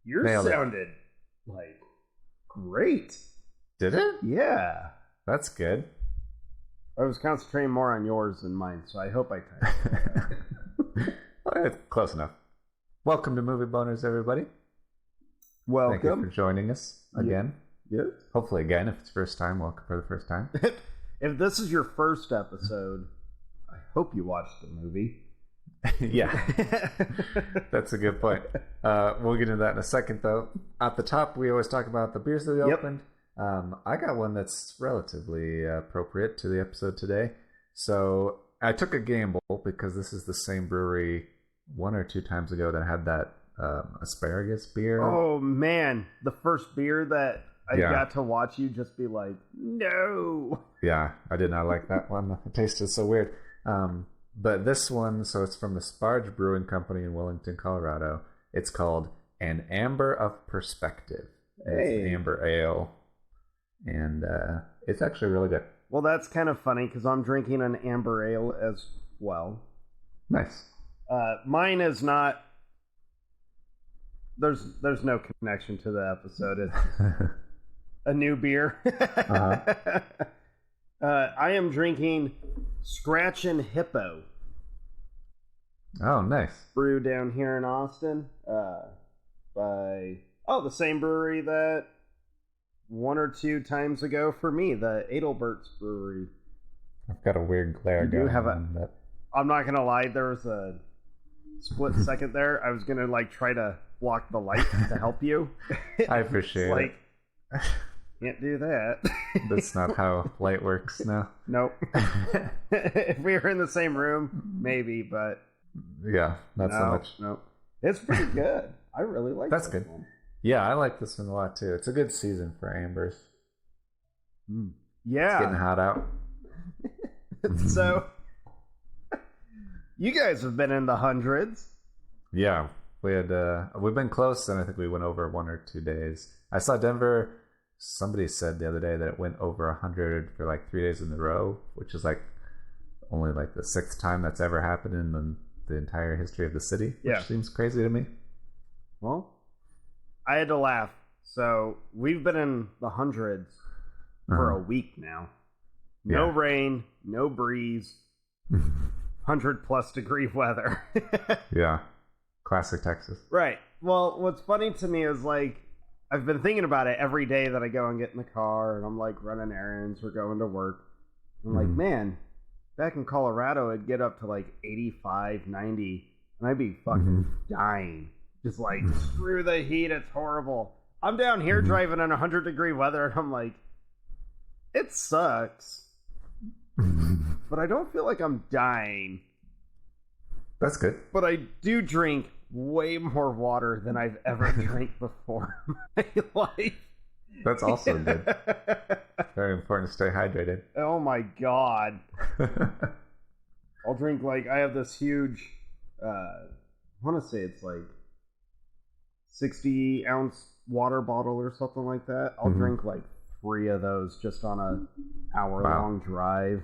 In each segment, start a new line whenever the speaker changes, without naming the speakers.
Yours
Nailed it.
sounded like great.
Did it?
Yeah.
That's good.
I was concentrating more on yours than mine, so I hope I typed.
Close enough. Welcome to Movie Bonerz, everybody.
Welcome.
Thank you for joining us again.
Yeah.
Hopefully again. If it's first time, welcome for the first time.
If this is your first episode, I hope you watched the movie.
Yeah. That's a good point. We'll get into that in a second, though. At the top, we always talk about the beers that we opened. I got one that's relatively appropriate to the episode today. So I took a gamble because this is the same brewery one or two times ago that had that asparagus beer.
Oh, man. The first beer that I got to watch you just be like, no.
Yeah, I did not like that one. It tasted so weird. But this one, so it's from the Sparge Brewing Company in Wellington, Colorado. It's called An Amber of Perspective. It's an amber ale. And it's actually really good.
Well, that's kind of funny because I'm drinking an amber ale as well.
Nice.
Mine is not. There's no connection to the episode. It's a new beer. I am drinking Scratchin' Hippo.
Oh, nice.
Brewed down here in Austin by the same brewery that one or two times ago for me, the Adelbert's Brewery.
I've got a weird glare going on. But...
I'm not gonna lie, there was a split second there. I was gonna try to block the light to help you.
I appreciate it.
Can't do that.
That's not how light works now.
Nope. If we were in the same room, maybe, but
yeah, not so much.
Nope. It's pretty good. I really like
That's
this
good.
one.
Yeah, I like this one a lot too. It's a good season for ambers.
Yeah.
It's getting hot out.
So, you guys have been in the hundreds.
Yeah, we've been close, and I think we went over 1 or 2 days. I saw Denver. Somebody said the other day that it went over 100 for 3 days in a row, which is only the 6th time that's ever happened in the entire history of the city. Which seems crazy to me.
Well, I had to laugh. So we've been in the hundreds for a week now. No rain, no breeze, 100+ degree weather.
Yeah, classic Texas.
Right. Well, what's funny to me is I've been thinking about it every day that I go and get in the car and I'm running errands or going to work. I'm man, back in Colorado, it'd get up to 85, 90, and I'd be fucking dying. Just screw the heat, it's horrible. I'm down here driving in 100 degree weather and I'm it sucks. But I don't feel like I'm dying.
That's good.
But I do drink way more water than I've ever drank before in my life.
That's also good. Very important to stay hydrated.
Oh my god. I'll drink I have this huge I want to say it's 60-ounce water bottle or something like that. I'll drink 3 of those just on a hour-long drive.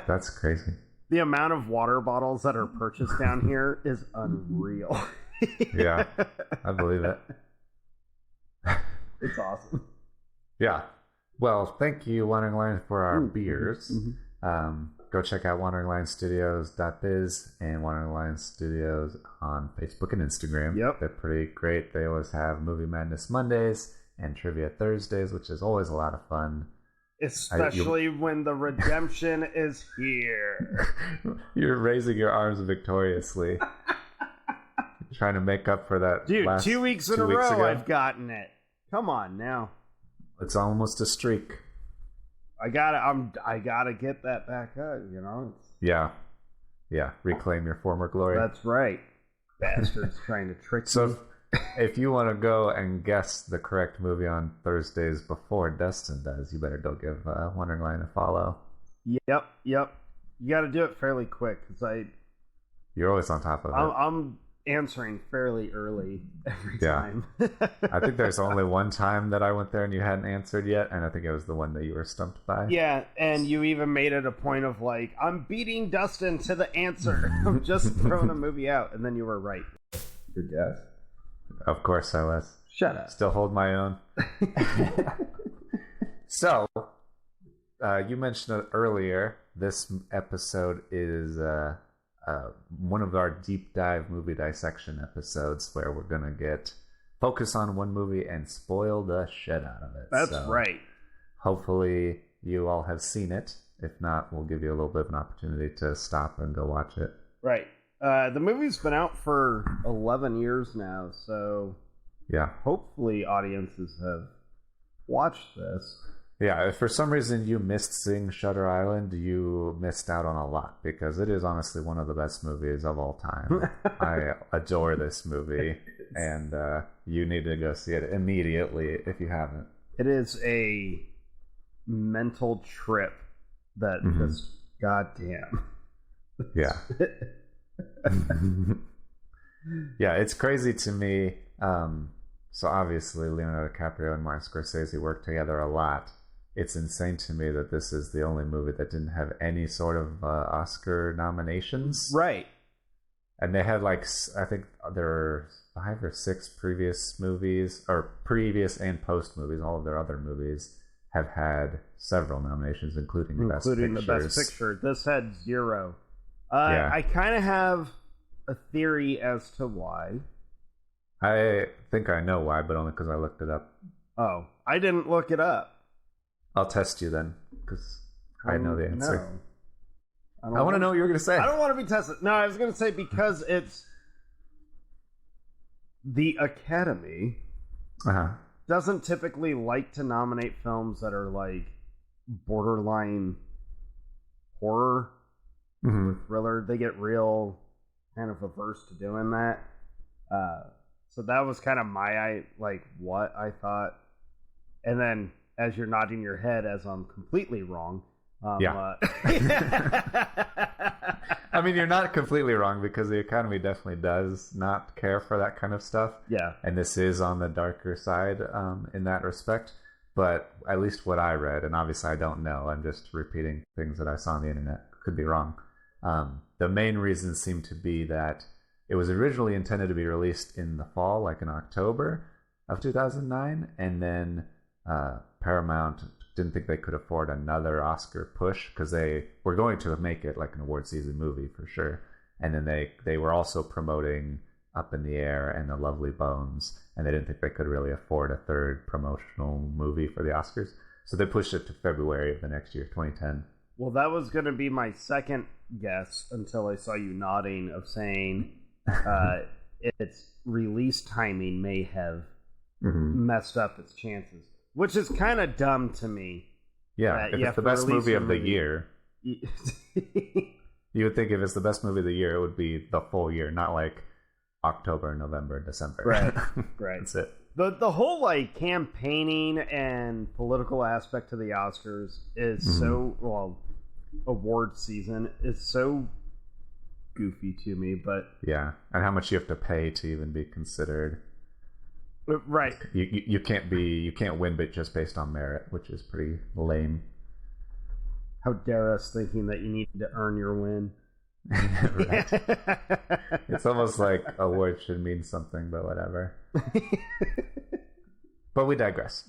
That's crazy.
The amount of water bottles that are purchased down here is unreal.
Yeah, I believe it.
It's awesome.
Yeah. Well, thank you, Wandering Lion, for our beers. Go check out wanderinglinstudios.biz and Wandering Lion Studios on Facebook and Instagram.
Yep.
They're pretty great. They always have Movie Madness Mondays and Trivia Thursdays, which is always a lot of fun.
Especially when the redemption is here.
You're raising your arms victoriously. Trying to make up for that.
Dude,
last
2 weeks in a row I've gotten it. Come on now.
It's almost a streak.
I gotta get that back up,
Yeah. Reclaim your former glory.
That's right. Bastards trying to trick me.
So if you want to go and guess the correct movie on Thursdays before Dustin does, you better go give Wandering Lion a follow.
Yep. You got to do it fairly quick because
you're always on top of it.
I'm answering fairly early every time.
I think there's only one time that I went there and you hadn't answered yet, and I think it was the one that you were stumped by.
Yeah, and you even made it a point of I'm beating Dustin to the answer. I'm just throwing a movie out, and then you were right.
Good guess. Of course I was.
Shut up.
Still hold my own. So, you mentioned it earlier. This episode is one of our deep dive movie dissection episodes where we're going to focus on one movie and spoil the shit out of it.
That's right.
Hopefully you all have seen it. If not, we'll give you a little bit of an opportunity to stop and go watch it.
Right. The movie's been out for 11 years now, so
yeah,
hopefully audiences have watched this.
Yeah, if for some reason you missed seeing Shutter Island, you missed out on a lot, because it is honestly one of the best movies of all time. I adore this movie, and you need to go see it immediately if you haven't.
It is a mental trip that just, goddamn.
Yeah. Yeah, it's crazy to me. So obviously Leonardo DiCaprio and Martin Scorsese work together a lot. It's insane to me that this is the only movie that didn't have any sort of Oscar nominations.
Right.
And they had I think there are 5 or 6 previous movies, or previous and post movies. All of their other movies have had several nominations, including the Best Picture.
This had 0.
Yeah.
I kind of have a theory as to why.
I think I know why, but only because I looked it up.
Oh, I didn't look it up.
I'll test you then, because I know the answer.
No.
I want to know what you were going to say.
I don't want to be tested. No, I was going to say because it's the Academy doesn't typically like to nominate films that are like borderline horror or thriller. They get real kind of averse to doing that. So that was kind of what I thought. And then as you're nodding your head as I'm completely wrong.
Yeah. I mean, you're not completely wrong, because the Academy definitely does not care for that kind of stuff.
Yeah.
And this is on the darker side in that respect. But at least what I read, and obviously I don't know, I'm just repeating things that I saw on the internet, could be wrong. The main reason seemed to be that it was originally intended to be released in the fall, like in October of 2009, and then Paramount didn't think they could afford another Oscar push, because they were going to make it like an award season movie for sure. And then they were also promoting Up in the Air and The Lovely Bones, and they didn't think they could really afford a third promotional movie for the Oscars. So they pushed it to February of the next year, 2010.
Well, that was going to be my second guess until I saw you nodding of saying its release timing may have messed up its chances. Which is kind of dumb to me.
Yeah, if it's the best movie of the year, you would think if it's the best movie of the year, it would be the full year, not like October, November, December.
Right, right.
That's it.
The whole campaigning and political aspect to the Oscars is award season is so goofy to me, but
yeah, and how much you have to pay to even be considered.
Right.
You can't win but just based on merit, which is pretty lame.
How dare us thinking that you need to earn your win.
Right. It's almost like awards should mean something, but whatever. But we digress.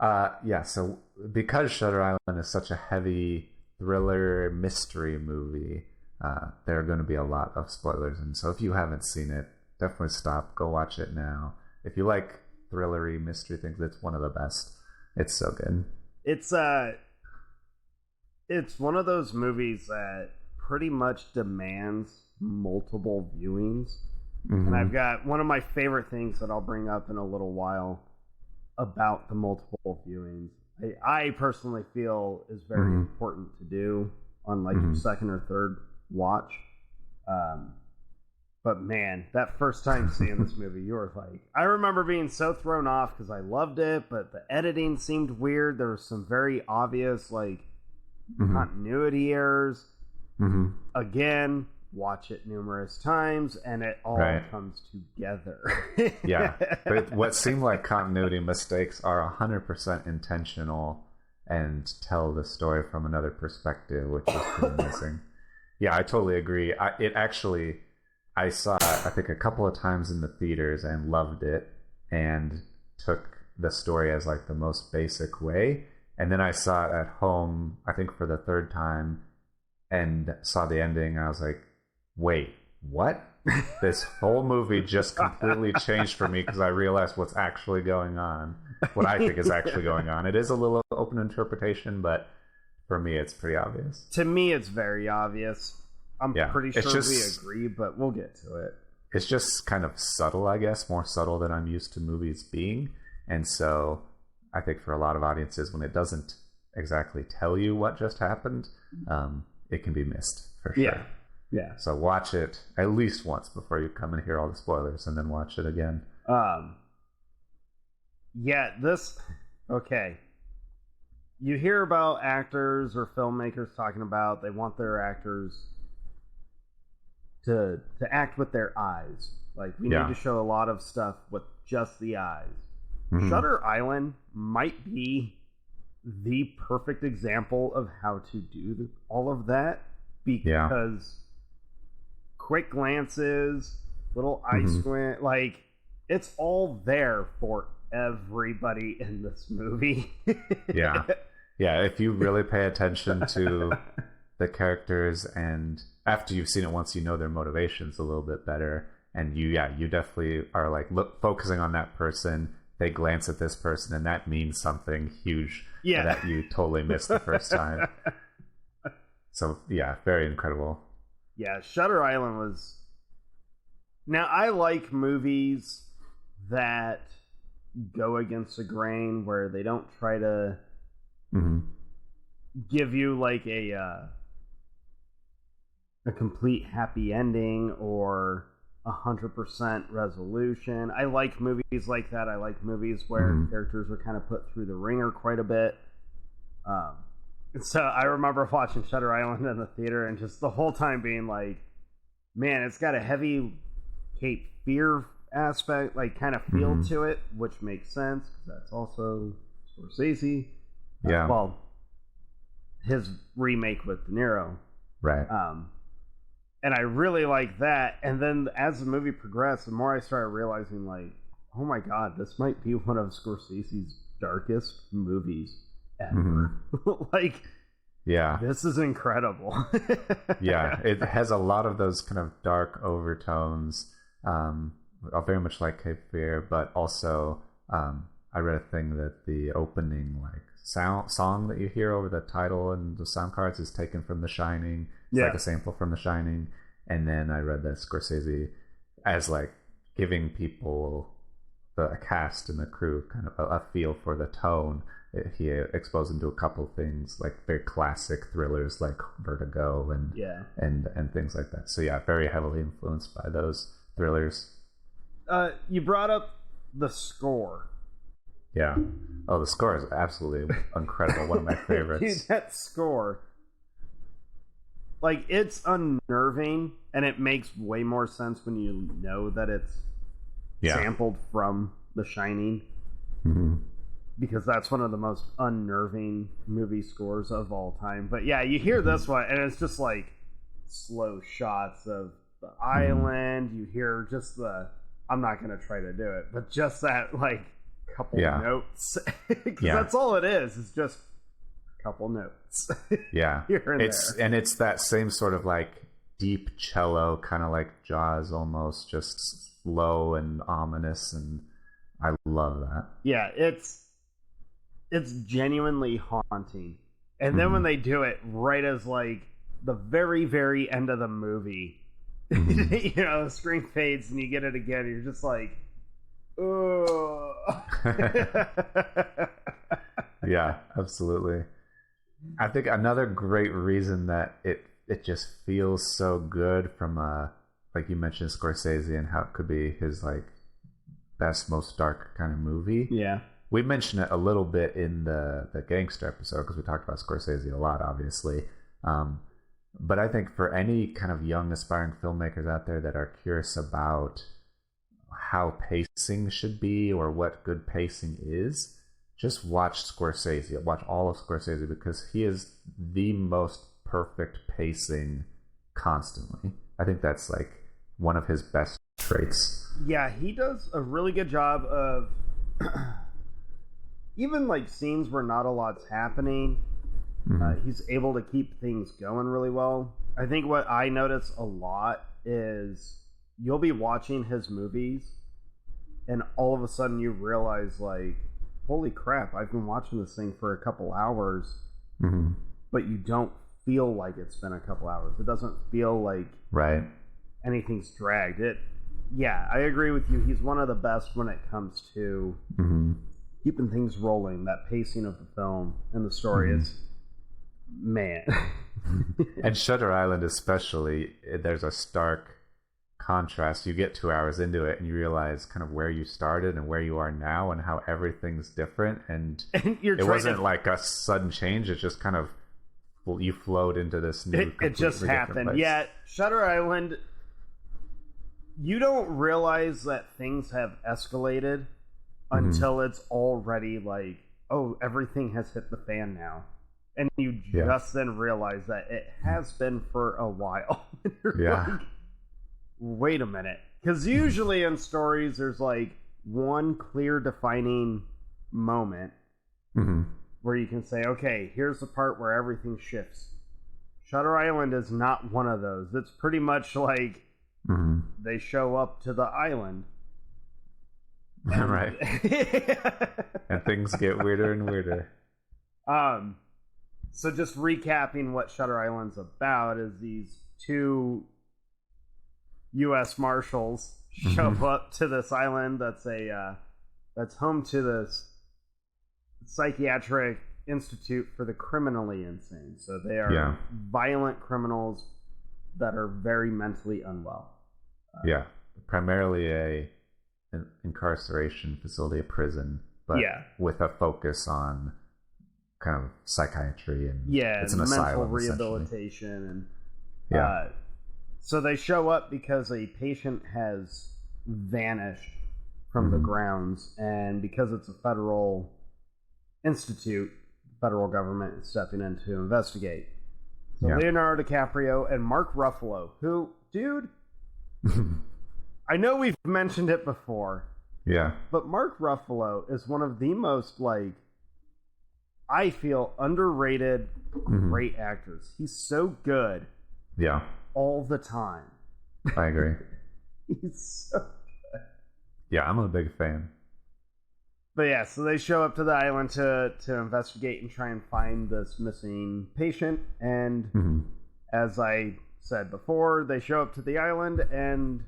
Yeah, so because Shutter Island is such a heavy thriller mystery movie, there are going to be a lot of spoilers, and so if you haven't seen it, definitely stop. Go watch it now. If you like thrillery mystery things, it's one of the best. It's so good.
It's one of those movies that pretty much demands multiple viewings. And I've got one of my favorite things that I'll bring up in a little while about the multiple viewings. I personally feel is very important to do on your second or third watch. But man, that first time seeing this movie, you were like, I remember being so thrown off because I loved it, but the editing seemed weird. There was some very obvious continuity errors. Again, watch it numerous times and it all comes together.
Yeah, but what seemed like continuity mistakes are 100% intentional and tell the story from another perspective, which is pretty missing. Yeah, I totally agree. It actually, I saw it, I think, a couple of times in the theaters and loved it, and took the story as like the most basic way. And then I saw it at home, I think for the third time, and saw the ending. And I was like, wait, what? This whole movie just completely changed for me because I realized what's actually going on, what I think is actually going on. It is a little open interpretation, but for me, it's pretty obvious.
To me, it's very obvious. I'm pretty sure we agree, but we'll get to it.
It's just kind of subtle, I guess, more subtle than I'm used to movies being. And so I think for a lot of audiences, when it doesn't exactly tell you what just happened, it can be missed for sure.
Yeah.
So watch it at least once before you come and hear all the spoilers, and then watch it again.
Okay. You hear about actors or filmmakers talking about they want their actors to act with their eyes. Like, we need to show a lot of stuff with just the eyes. Mm-hmm. Shutter Island might be the perfect example of how to do all of that, because quick glances, little eye squint, like, it's all there for everybody in this movie.
Yeah, if you really pay attention to the characters, and after you've seen it once, you know their motivations a little bit better, and you definitely are like focusing on that person. They glance at this person, and that means something huge that you totally missed the first time. So very incredible.
Yeah, Shutter Island was... Now, I like movies that go against the grain, where they don't try to give you like a complete happy ending or 100% resolution. I like movies like that. I like movies where characters are kind of put through the ringer quite a bit. So I remember watching Shutter Island in the theater and just the whole time being like, man, it's got a heavy Cape Fear aspect, like kind of feel to it, which makes sense because that's also Scorsese. Well, his remake with De Niro.
Right.
And I really like that. And then as the movie progressed, the more I started realizing, like, oh my god, this might be one of Scorsese's darkest movies ever. Like, this is incredible.
It has a lot of those kind of dark overtones, very much like Cape Fear, but also I read a thing that the opening like song that you hear over the title and the sound cards is taken from The Shining. It's like a sample from The Shining. And then I read that Scorsese, as like giving people, the cast and the crew, kind of a feel for the tone. He exposed them to a couple things, like very classic thrillers like Vertigo and things like that. So very heavily influenced by those thrillers.
You brought up the score.
Yeah. Oh, the score is absolutely incredible. One of my favorites.
Dude, that score, like, it's unnerving, and it makes way more sense when you know that it's sampled from The Shining. Because that's one of the most unnerving movie scores of all time. But you hear this one, and it's just like slow shots of the island. You hear just I'm not going to try to do it, but just that, like, couple notes. Because that's all it is. It's just a couple notes. Here and there.
And it's that same sort of like deep cello, kind of like Jaws almost, just slow and ominous, and I love that. Yeah,
it's genuinely haunting. And then when they do it right as like the very, very end of the movie, you know, the screen fades and you get it again, and you're just like, oh.
Yeah, absolutely. I think another great reason that it just feels so good from like you mentioned Scorsese and how it could be his like best, most dark kind of movie.
Yeah.
We mentioned it a little bit in the gangster episode because we talked about Scorsese a lot, obviously. But I think for any kind of young aspiring filmmakers out there that are curious about how pacing should be or what good pacing is, just watch Scorsese. Watch all of Scorsese because he is the most perfect pacing constantly. I think that's like one of his best traits.
Yeah, he does a really good job of even like scenes where not a lot's happening. He's able to keep things going really well. I think what I notice a lot is you'll be watching his movies and all of a sudden you realize, like, holy crap, I've been watching this thing for a couple hours, but you don't feel like it's been a couple hours. It doesn't feel like anything's dragged. Yeah, I agree with you. He's one of the best when it comes to keeping things rolling. That pacing of the film and the story is, man.
And Shutter Island especially, there's a stark contrast. You get 2 hours into it and you realize kind of where you started and where you are now and how everything's different. And it wasn't like a sudden change. It just kind of, you flowed into this new,
it just happened. Yeah, Shutter Island, you don't realize that things have escalated until it's already like, oh, everything has hit the fan now. And you just then realize that it has been for a while. Like, wait a minute. Because usually in stories, there's like one clear defining moment where you can say, okay, here's the part where everything shifts. Shutter Island is not one of those. It's pretty much like they show up to the island.
And, and things get weirder and weirder.
So just recapping what Shutter Island's about is these two U.S. Marshals show up to this island that's home to this psychiatric institute for the criminally insane. So they are violent criminals that are very mentally unwell.
Primarily an incarceration facility, a prison, but with a focus on kind of psychiatry and it's an
mental
asylum,
rehabilitation and so they show up because a patient has vanished from the grounds, and because it's a federal institute, the federal government is stepping in to investigate. So Leonardo DiCaprio and Mark Ruffalo, who, dude, I know we've mentioned it before, but Mark Ruffalo is one of the most, like, I feel, underrated, great actors. He's so good. All the time.
I agree.
He's so good.
Yeah, I'm a big fan.
But yeah, so they show up to the island to investigate and try and find this missing patient. And as I said before, they show up to the island and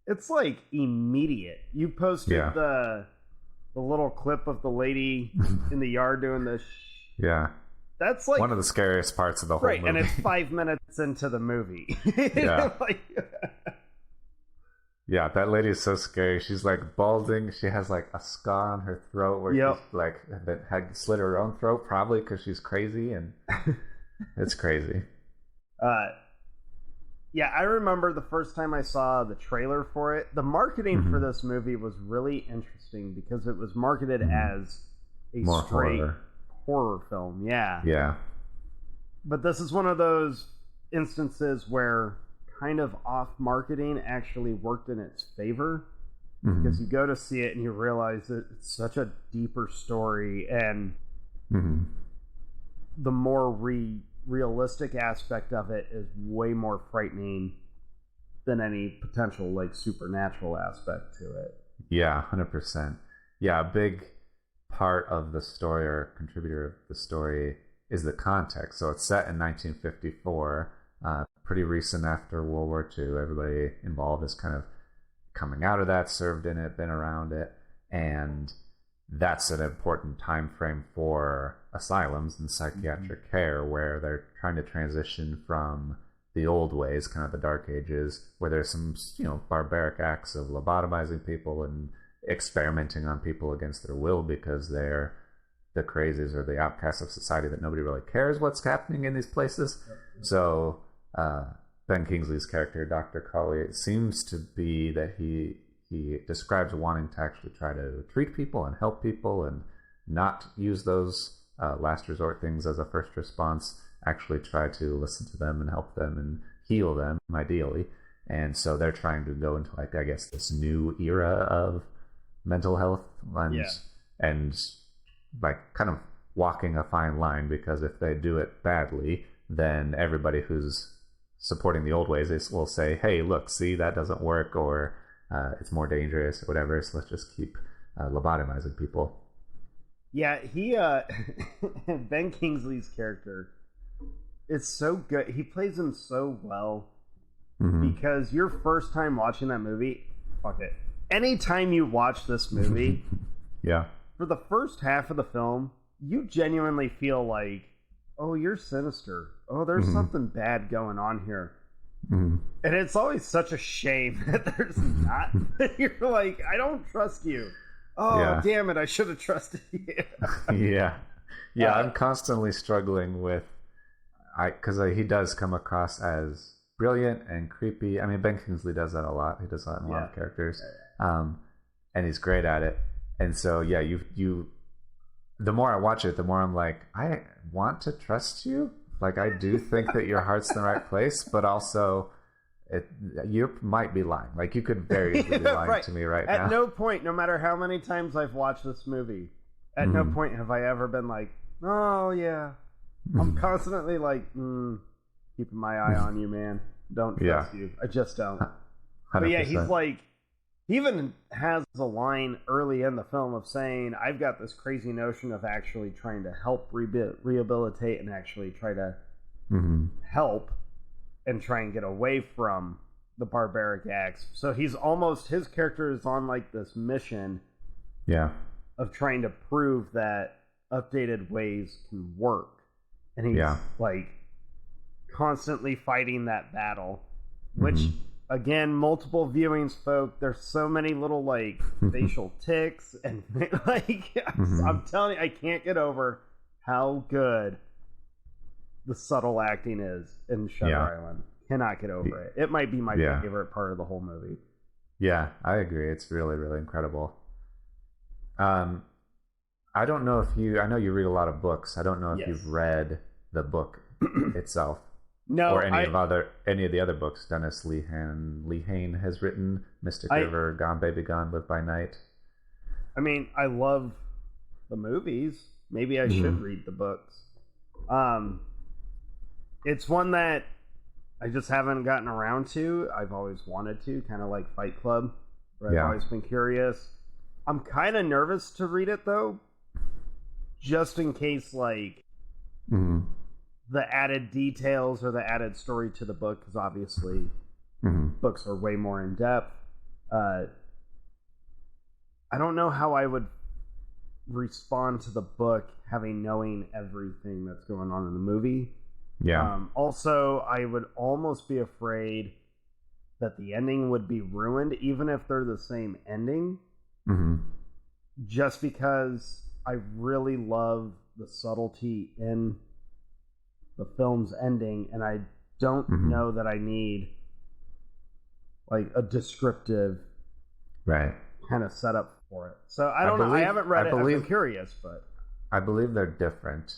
it's like immediate. You posted the little clip of the lady in the yard doing this. That's like
one of the scariest parts of the whole movie.
And it's 5 minutes into the movie.
That lady is so scary. She's like balding. She has like a scar on her throat where she's like that had slit her own throat, probably because she's crazy, and it's crazy.
I remember the first time I saw the trailer for it. The marketing for this movie was really interesting because it was marketed as a
more
straight horror film. But this is one of those instances where kind of off marketing actually worked in its favor, because you go to see it and you realize that it's such a deeper story, and the more realistic aspect of it is way more frightening than any potential like supernatural aspect to it.
100%. A big part of the story, or contributor of the story, is the context. So it's set in 1954, pretty recent after World War II. Everybody involved is kind of coming out of that, served in it, been around it, and that's an important time frame for asylums and psychiatric care, where they're trying to transition from the old ways, kind of the dark ages, where there's some barbaric acts of lobotomizing people and experimenting on people against their will because they're the crazies or the outcasts of society that nobody really cares what's happening in these places. So Ben Kingsley's character, Dr. Colley, it seems to be that he describes wanting to actually try to treat people and help people and not use those last resort things as a first response, actually try to listen to them and help them and heal them, ideally. and so they're trying to go into like, I guess, this new era of mental health and like kind of walking a fine line, because if they do it badly, then everybody who's supporting the old ways will say, hey, look, see, that doesn't work, or it's more dangerous or whatever, so let's just keep lobotomizing people.
Yeah, he Ben Kingsley's character is so good. He plays him so well, because your first time watching that movie, fuck it. Anytime you watch this movie, for the first half of the film, you genuinely feel like, oh, you're sinister. Oh, there's something bad going on here. And it's always such a shame that there's not. You're like, I don't trust you. Oh, damn it, I should have trusted you.
I'm constantly struggling with, because he does come across as brilliant and creepy. I mean, Ben Kingsley does that a lot. He does that in a lot of characters. And he's great at it. And so, you the more I watch it, the more I'm like, I want to trust you. Like, I do think that your heart's in the right place, but also you might be lying. Like, you could very easily be lying to me right now.
At no point, no matter how many times I've watched this movie, at no point have I ever been like, oh, yeah. I'm constantly like, keeping my eye on you, man. Don't trust you. I just don't. 100%. But yeah, he's like, he even has a line early in the film of saying, I've got this crazy notion of actually trying to help rehabilitate and actually try to help and try and get away from the barbaric acts. So he's almost, his character is on like this mission of trying to prove that updated ways can work. And he's like constantly fighting that battle, which again, multiple viewings, folk, there's so many little like facial tics and like I'm telling you, I can't get over how good the subtle acting is in Shutter Island. Cannot get over it. It might be my favorite part of the whole movie.
Yeah, I agree. It's really, really incredible. I don't know if I know you read a lot of books. I don't know if you've read the book itself.
No,
or any of the other books Dennis Lehane has written. Mystic River, Gone Baby Gone, Live by Night.
I mean, I love the movies. Maybe I should read the books. It's one that I just haven't gotten around to. I've always wanted to, kind of like Fight Club, where I've always been curious. I'm kind of nervous to read it though, just in case like the added details or the added story to the book, because obviously books are way more in depth. I don't know how I would respond to the book knowing everything that's going on in the movie. Also, I would almost be afraid that the ending would be ruined, even if they're the same ending, just because I really love the subtlety in the film's ending, and I don't know that I need like a descriptive kind of setup for it. So I don't know. I haven't read it. I'm curious, but
I believe they're different.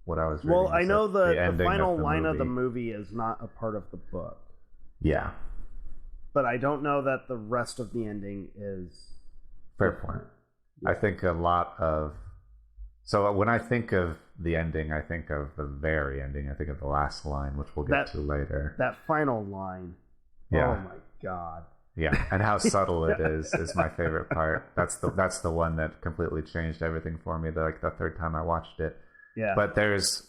What I was reading.
Well, I know the final line of the movie is not a part of the book.
Yeah.
But I don't know that the rest of the ending is
fair point. I think a lot of when I think of the ending, I think of the very ending. I think of the last line, which we'll get to later.
That final line. Oh my god.
Yeah, and how subtle it is my favorite part. That's the one that completely changed everything for me. The third time I watched it.
Yeah.
But there's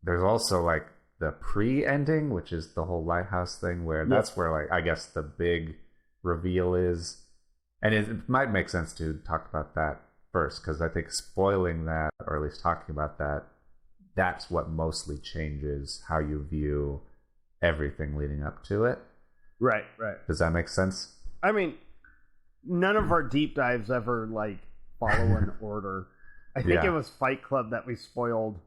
also like the pre-ending, which is the whole lighthouse thing, where that's where like I guess the big reveal is, and it might make sense to talk about that first, because I think spoiling that, or at least talking about that, that's what mostly changes how you view everything leading up to it.
Right.
Does that make sense?
I mean, none of our deep dives ever like follow an order. I think it was Fight Club that we spoiled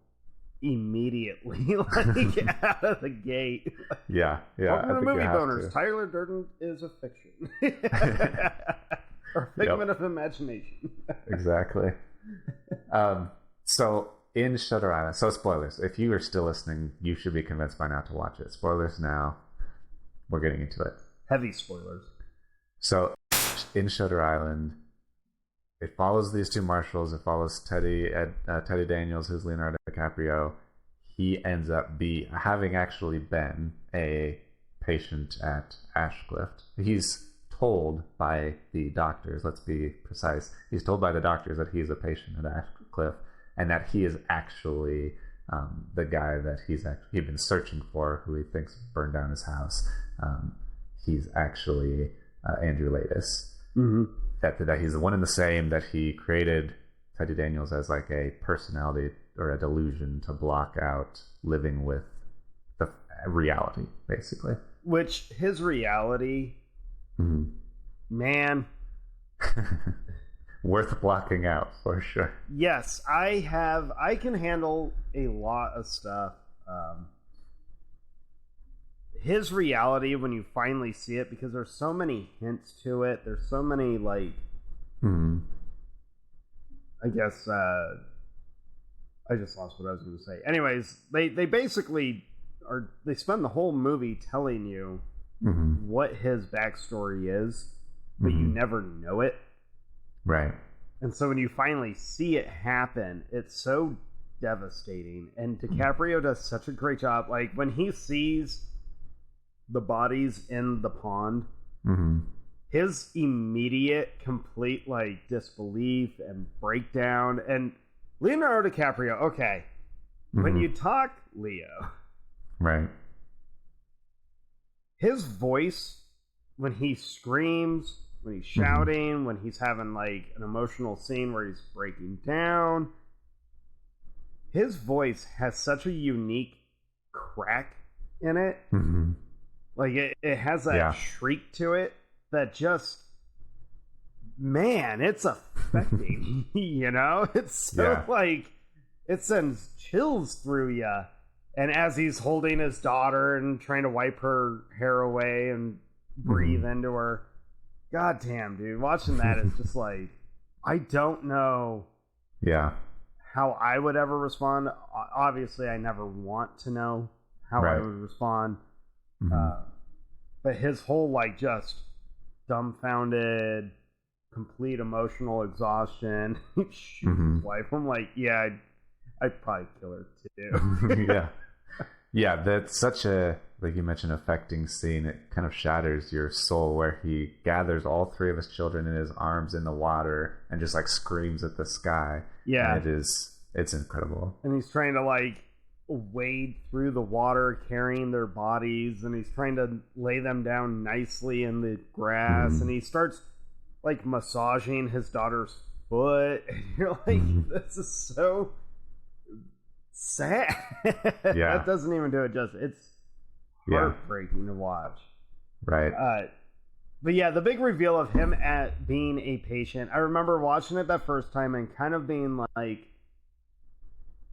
immediately, like out of the gate.
Yeah.
Welcome to the movie Bonerz. Tyler Durden is a fiction. Or figment of imagination.
Exactly. So in Shutter Island, so spoilers. If you are still listening, you should be convinced by now to watch it. Spoilers now. we're getting into it.
Heavy spoilers.
So, in Shutter Island, it follows these two marshals. It follows Teddy Daniels, who's Leonardo DiCaprio. He ends up having actually been a patient at Ashcliff. He's told by the doctors, let's be precise, he's told by the doctors that he's a patient at Ashcliff, and that he is actually the guy that he'd been searching for, who he thinks burned down his house. He's actually Andrew Laeddis.
Mm-hmm.
That he's the one and the same, that he created Teddy Daniels as like a personality or a delusion to block out living with the reality, basically. Which
his reality, man,
worth blocking out for sure.
Yes, I can handle a lot of stuff. His reality, when you finally see it, because there's so many hints to it, there's so many, like, I guess, I just lost what I was going to say. Anyways, they basically they spend the whole movie telling you what his backstory is, but you never know it.
Right.
And so when you finally see it happen, it's so devastating. And DiCaprio does such a great job. Like, when he sees the bodies in the pond, his immediate, complete, like, disbelief and breakdown. And Leonardo DiCaprio, okay, when you talk Leo,
right,
his voice, when he screams, when he's shouting, when he's having, like, an emotional scene where he's breaking down, his voice has such a unique crack in it. Like, it has that shriek to it that just, man, it's affecting. You know, it's so like, it sends chills through you. And as he's holding his daughter and trying to wipe her hair away and breathe into her, goddamn, dude, watching that is just like, I don't know how I would ever respond. Obviously, I never want to know how I would respond. But his whole, like, just dumbfounded, complete emotional exhaustion, shoot his wife. I'm like, yeah, I'd probably kill her too.
Yeah, that's such a, like you mentioned, affecting scene. It kind of shatters your soul, where he gathers all three of his children in his arms in the water and just, like, screams at the sky.
Yeah.
And it's incredible.
And he's trying to, like, wade through the water carrying their bodies, and he's trying to lay them down nicely in the grass, and he starts, like, massaging his daughter's foot, and you're like, this is so sad. That doesn't even do it justice. It's heartbreaking to watch.
Right.
But yeah, the big reveal of him at being a patient, I remember watching it that first time and kind of being like,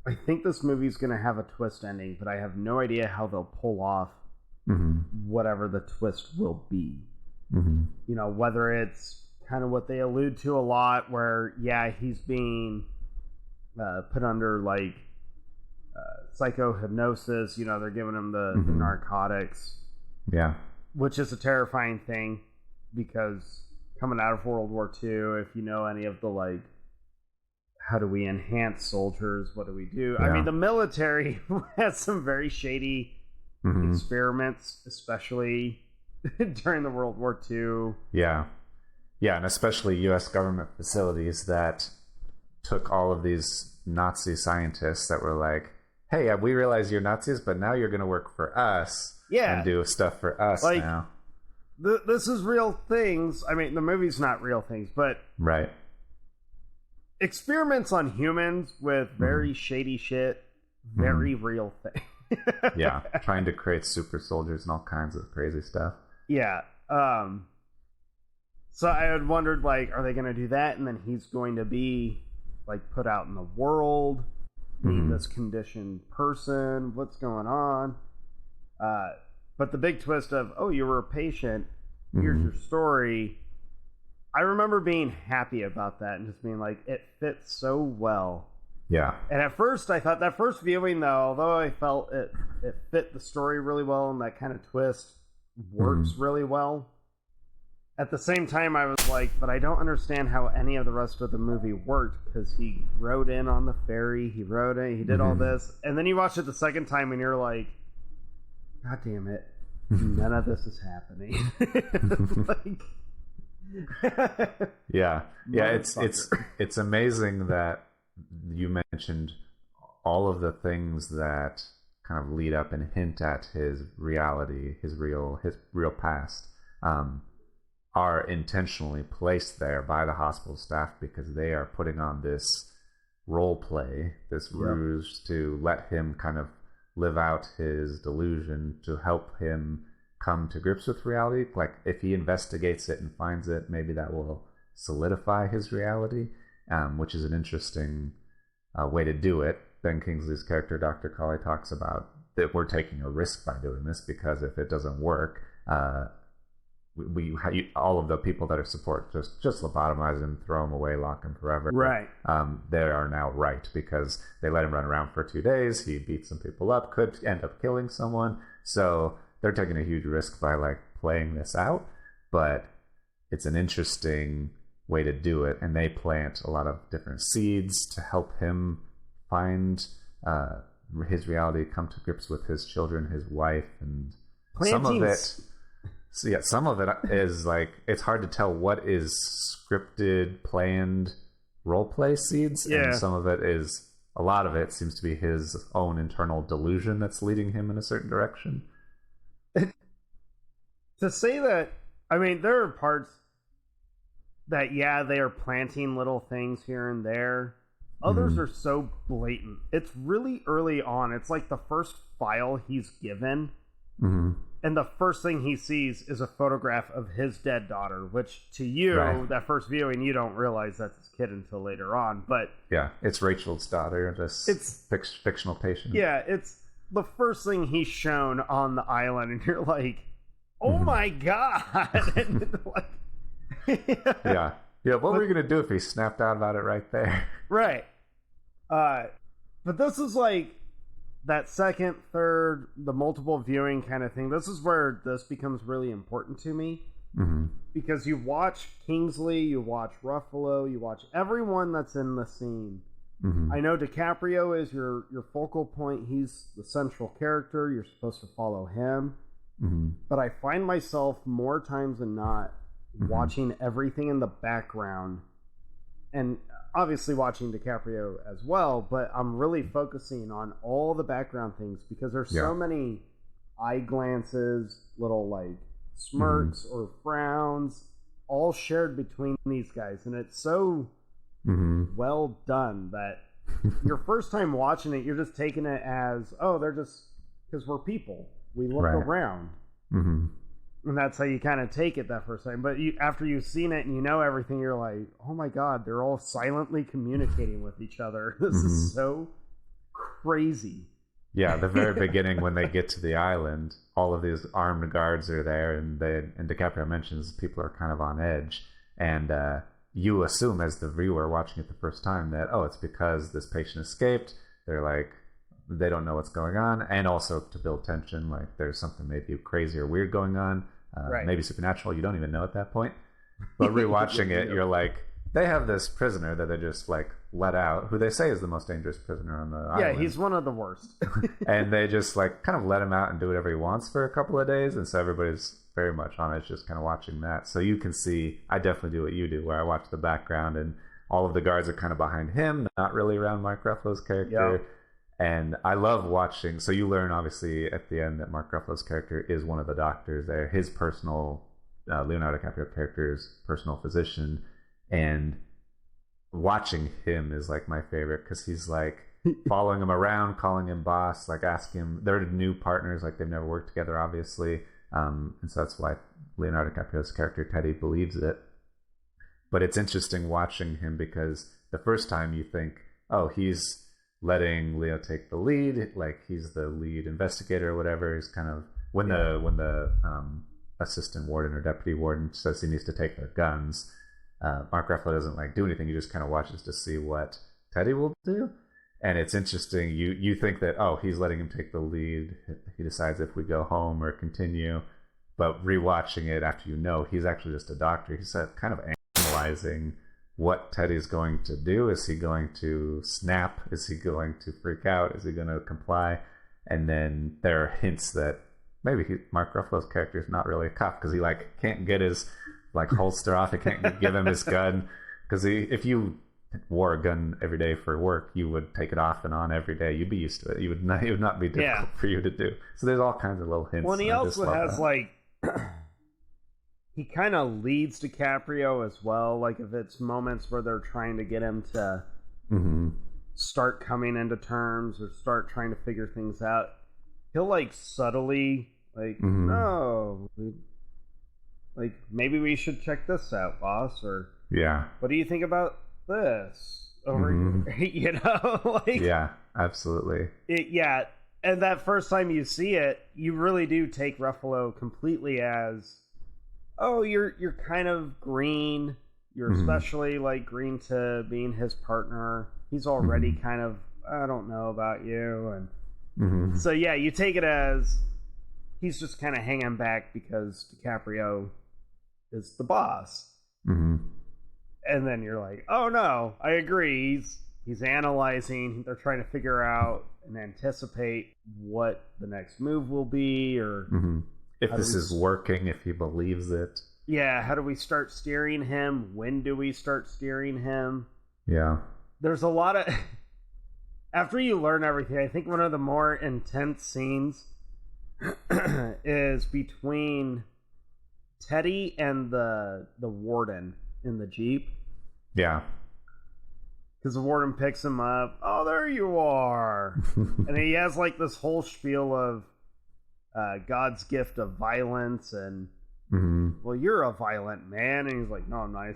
I think this movie's going to have a twist ending, but I have no idea how they'll pull off whatever the twist will be. You know, whether it's kind of what they allude to a lot, where, he's being put under, like, psychohypnosis. You know, they're giving him the narcotics. Yeah. Which is a terrifying thing, because coming out of World War II, if you know any of the, like, how do we enhance soldiers? What do we do? I mean, the military has some very shady experiments, especially during the World War II.
Yeah, and especially U.S. government facilities that took all of these Nazi scientists that were like, hey, we realize you're Nazis, but now you're going to work for us and do stuff for us, like, now.
This is real things. I mean, the movie's not real things, but...
Right.
Experiments on humans with very shady shit, very real thing.
Trying to create super soldiers and all kinds of crazy stuff.
Yeah. So I had wondered, like, are they going to do that? And then he's going to be, like, put out in the world, be this conditioned person. What's going on? But the big twist of, oh, you were a patient. Here's your story. I remember being happy about that and just being like, it fits so well. Yeah. And at first, I thought that first viewing, though, although I felt it fit the story really well and that kind of twist, works really well. At the same time, I was like, but I don't understand how any of the rest of the movie worked, because he rode in on the ferry, he rode in, he did all this, and then you watch it the second time and you're like, God damn it, none of this is happening.
Yeah, it's amazing that you mentioned all of the things that kind of lead up and hint at his reality, his real past. Are intentionally placed there by the hospital staff because they are putting on this role play, this ruse to let him kind of live out his delusion, to help him come to grips with reality. Like, if he investigates it and finds it, maybe that will solidify his reality, which is an interesting way to do it. Ben Kingsley's character, Dr. Colley, talks about that we're taking a risk by doing this, because if it doesn't work, all of the people that are support just lobotomize him, throw him away, lock him forever.
Right.
They are now right, because they let him run around for 2 days. He beat some people up, could end up killing someone. So they're taking a huge risk by like playing this out. But it's an interesting way to do it, and they plant a lot of different seeds to help him find his reality, come to grips with his children, his wife, and some of it is like, it's hard to tell what is scripted, planned role play seeds, and some of it is, a lot of it seems to be his own internal delusion that's leading him in a certain direction.
To say that, I mean, there are parts that, they are planting little things here and there. Others are so blatant. It's really early on. It's like the first file he's given. And the first thing he sees is a photograph of his dead daughter, which to you, that first viewing, you don't realize that's his kid until later on. But
yeah, it's Rachel's daughter, this fictional patient. Yeah,
it's the first thing he's shown on the island, and you're like, oh my God. And
what were you going to do if he snapped out about it right there?
Right. But this is like that second, third, the multiple viewing kind of thing. This is where this becomes really important to me. Because you watch Kingsley, you watch Ruffalo, you watch everyone that's in the scene. I know DiCaprio is your focal point. He's the central character. You're supposed to follow him. But I find myself more times than not watching everything in the background, and obviously watching DiCaprio as well, but I'm really focusing on all the background things, because there's so many eye glances, little like smirks or frowns, all shared between these guys, and it's so well done that your first time watching it, you're just taking it as, oh, they're just, because we're people, we look around. And that's how you kind of take it that first time. But after you've seen it and you know everything, you're like, oh my God, they're all silently communicating with each other. This is so crazy.
Yeah, the very beginning when they get to the island, all of these armed guards are there, and DiCaprio mentions people are kind of on edge. And you assume as the viewer watching it the first time that, oh, it's because this patient escaped. They're like, they don't know what's going on. And also to build tension, like there's something maybe crazy or weird going on. Maybe supernatural, you don't even know at that point. But rewatching it, you're like, they have this prisoner that they just like let out, who they say is the most dangerous prisoner on the island.
Yeah, he's one of the worst.
And they just like kind of let him out and do whatever he wants for a couple of days, and so everybody's very much on it, just kind of watching that. So you can see, I definitely do what you do, where I watch the background and all of the guards are kind of behind him, not really around Mark Ruffalo's character.
Yep.
And I love watching. So you learn, obviously, at the end that Mark Ruffalo's character is one of the doctors there, his personal, Leonardo DiCaprio character's personal physician. And watching him is like my favorite, because he's like following him around, calling him boss, like asking him. They're new partners, like they've never worked together, obviously. And so that's why Leonardo DiCaprio's character, Teddy, believes it. But it's interesting watching him, because the first time you think, oh, he's letting Leo take the lead, like he's the lead investigator or whatever. He's kind of when the assistant warden or deputy warden says he needs to take their guns, Mark Ruffalo doesn't like do anything. He just kind of watches to see what Teddy will do. And it's interesting. You think that, oh, he's letting him take the lead. He decides if we go home or continue. but rewatching it after he's actually just a doctor. He's kind of analyzing what Teddy's going to do. Is he going to snap? Is he going to freak out? Is he going to comply? And then there are hints that maybe Mark Ruffalo's character is not really a cop because he can't get his holster off. He can't give him his gun because if you wore a gun every day for work, you would take it off and on every day. You'd be used to it. It would not be difficult for you to do. So there's all kinds of little hints.
Well, and he also has he kind of leads DiCaprio as well. Like if it's moments where they're trying to get him to start coming into terms or start trying to figure things out, he'll subtly no, maybe we should check this out, boss, or what do you think about this over here? Yeah,
absolutely.
And that first time you see it, you really do take Ruffalo completely as, oh, you're kind of green. You're especially green to being his partner. He's already kind of, I don't know about you, and so you take it as he's just kind of hanging back because DiCaprio is the boss. And then you're like, oh no, I agree. He's analyzing. They're trying to figure out and anticipate what the next move will be, or
if this is working, if he believes it.
Yeah, how do we start steering him? When do we start steering him?
Yeah.
There's a lot of... After you learn everything, I think one of the more intense scenes is between Teddy and the warden in the Jeep.
Yeah.
Because the warden picks him up. Oh, there you are. And he has this whole spiel of God's gift of violence and well, you're a violent man. And he's like, no, I'm not.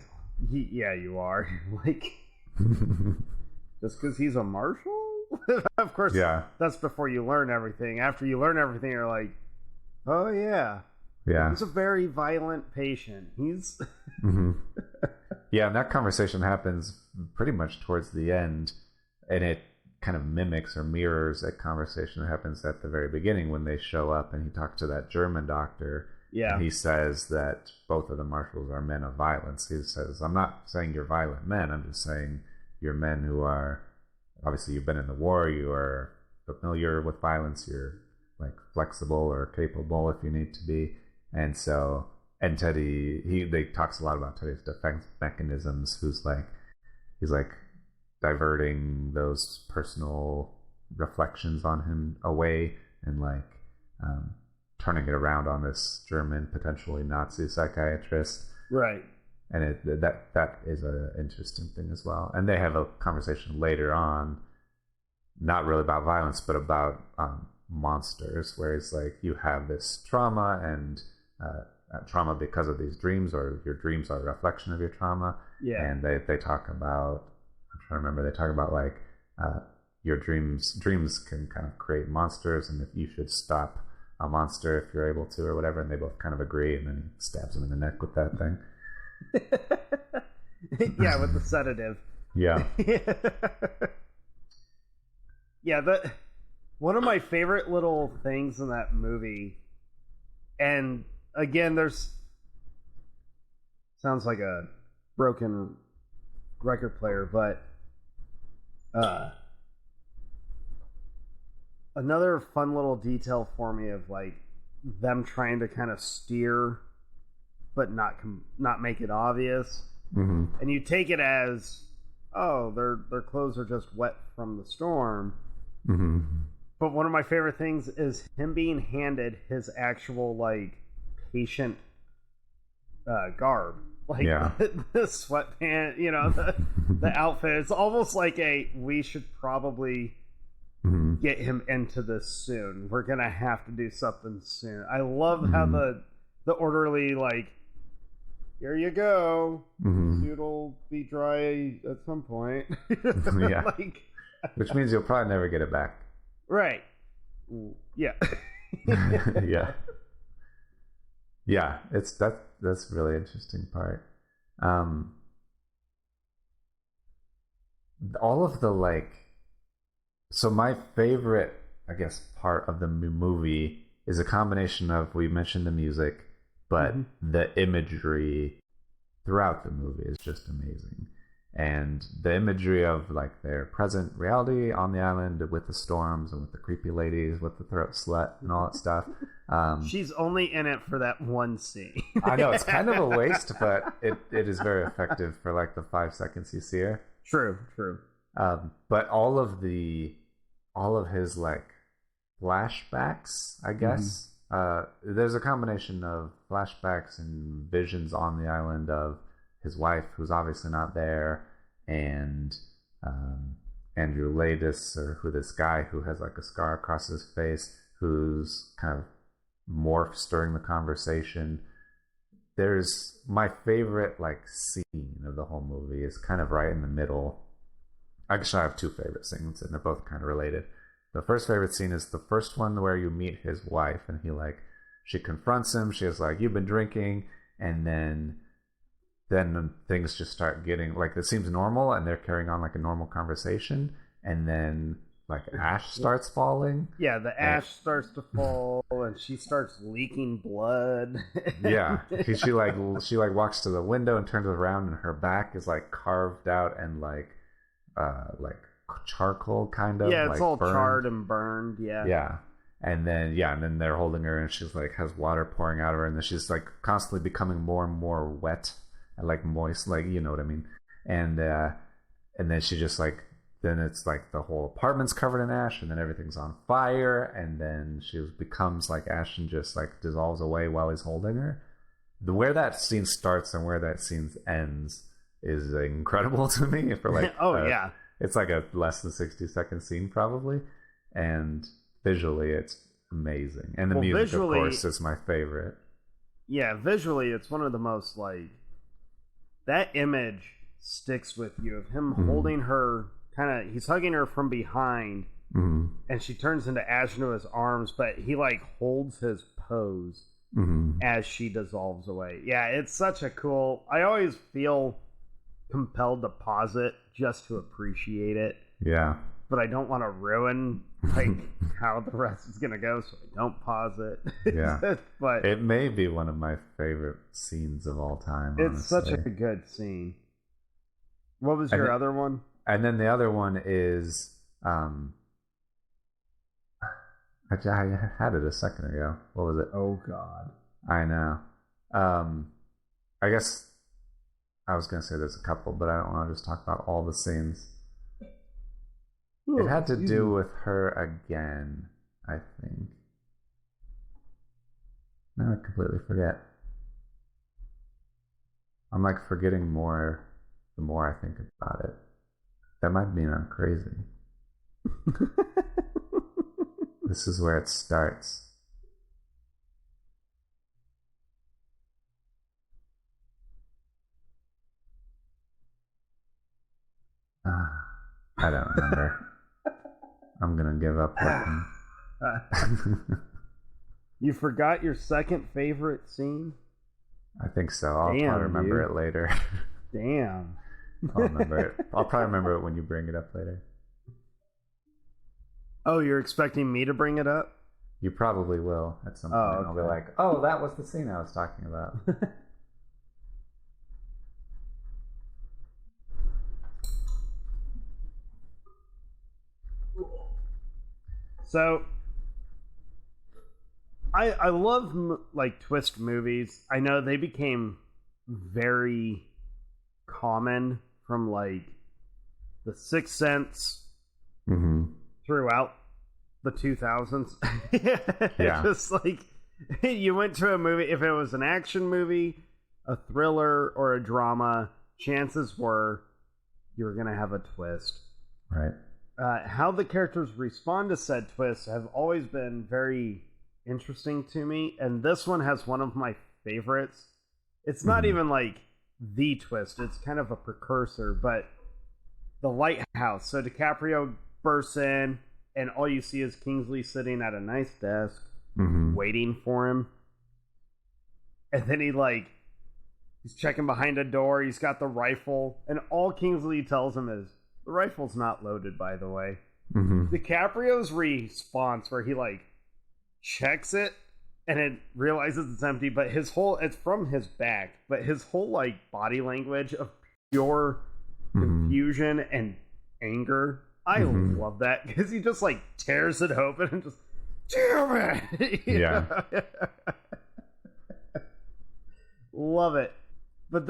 Yeah, you are. Just because he's a marshal? Of course, that's before you learn everything. After you learn everything, you're like, oh yeah, he's a very violent patient. He's
yeah, and that conversation happens pretty much towards the end, and it kind of mimics or mirrors a conversation that happens at the very beginning when they show up and he talks to that German doctor.
Yeah,
and he says that both of the marshals are men of violence. He says, I'm not saying you're violent men, I'm just saying you're men who are, obviously you've been in the war, you are familiar with violence, you're flexible or capable if you need to be. And so, and Teddy, they talks a lot about Teddy's defense mechanisms, he's diverting those personal reflections on him away and turning it around on this German, potentially Nazi psychiatrist.
Right.
And that is an interesting thing as well. And they have a conversation later on, not really about violence, but about monsters, where it's you have this trauma and trauma because of these dreams, or your dreams are a reflection of your trauma.
Yeah.
And they talk about, I'm trying to remember, they talk about your dreams can kind of create monsters, and if you should stop a monster if you're able to, or whatever. And they both kind of agree, and then he stabs him in the neck with that thing.
Yeah, with the sedative.
Yeah.
Yeah, one of my favorite little things in that movie, and again, sounds like a broken record player, but another fun little detail for me of them trying to kind of steer but not make it obvious. And you take it as, oh, their clothes are just wet from the storm. But one of my favorite things is him being handed his actual patient garb, the sweatpants, the outfit. It's almost like we should probably get him into this soon. We're gonna have to do something soon. I love how the orderly here you go. Suit'll be dry at some point.
Yeah. Which means you'll probably never get it back.
Right. Yeah.
Yeah. Yeah. That's a really interesting part. All of the so my favorite, I guess, part of the movie is a combination of, we mentioned the music, but the imagery throughout the movie is just amazing. And the imagery of like their present reality on the island with the storms and with the creepy ladies with the throat slut and all that stuff.
She's only in it for that one scene.
I know, it's kind of a waste, but it is very effective for like the 5 seconds you see her.
True.
But all of his like flashbacks, I guess. There's a combination of flashbacks and visions on the island of his wife, who's obviously not there, and Andrew Laedus, or who this guy who has like a scar across his face, who's kind of morphs during the conversation. There's my favorite like scene of the whole movie is kind of right in the middle. Actually, I have two favorite scenes, and they're both kind of related. The first favorite scene is the first one where you meet his wife, and she confronts him. She is like, "You've been drinking," and then things just start getting like, it seems normal, and they're carrying on like a normal conversation, and then like ash starts falling.
Yeah, the ash starts to fall, and she starts leaking blood.
Yeah, she walks to the window and turns around, and her back is like carved out and like charcoal kind of.
Yeah, it's
like
all
burned.
charred and burned. Yeah.
And then they're holding her, and she's like has water pouring out of her, and then she's like constantly becoming more and more wet and like moist, like, you know what I mean. And then she just like, then it's like the whole apartment's covered in ash, and then everything's on fire, and then she becomes like ash and just like dissolves away while he's holding her. Where that scene starts and where that scene ends is incredible to me. For like,
yeah,
it's like a less than 60-second scene probably, and visually it's amazing, and the music of course is my favorite.
Yeah, visually it's one of the most like, that image sticks with you of him holding her. He's hugging her from behind, and she turns into ash into his arms, but he like holds his pose as she dissolves away. Yeah, it's such a cool. I always feel compelled to pause it just to appreciate it.
Yeah,
but I don't want to ruin like how the rest is gonna go, so I don't pause it.
Yeah,
but
it may be one of my favorite scenes of all time.
It's
honestly.
such a good scene. What was your other one?
And then the other one is, I had it a second ago. What was it?
Oh God,
I know. I guess I was going to say there's a couple, but I don't want to just talk about all the scenes. It had to do with her again, I think. Now I completely forget. I'm like forgetting more the more I think about it. That might mean I'm crazy. This is where it starts. I don't remember. I'm gonna give up looking.
You forgot your second favorite scene?
I think so. I'll probably remember it later.
Damn.
I'll remember it. I'll probably remember it when you bring it up later.
Oh, you're expecting me to bring it up?
You probably will at some point. Okay. I'll be like, oh, that was the scene I was talking about.
So, I love like twist movies. I know they became very common from like The Sixth Sense throughout the 2000s.
Yeah.
Just like you went to a movie, if it was an action movie, a thriller, or a drama, chances were you were going to have a twist.
Right.
How the characters respond to said twists have always been very interesting to me, and this one has one of my favorites. It's not even like the twist, it's kind of a precursor, but the lighthouse. So DiCaprio bursts in, and all you see is Kingsley sitting at a nice desk waiting for him, and then he's checking behind a door, he's got the rifle, and all Kingsley tells him is, the rifle's not loaded, by the way. DiCaprio's response where he checks it and it realizes it's empty, but it's from his back, but his whole like body language of pure confusion and anger, I love that, because he just like tears it open and just, damn it.
Yeah.
Love it. But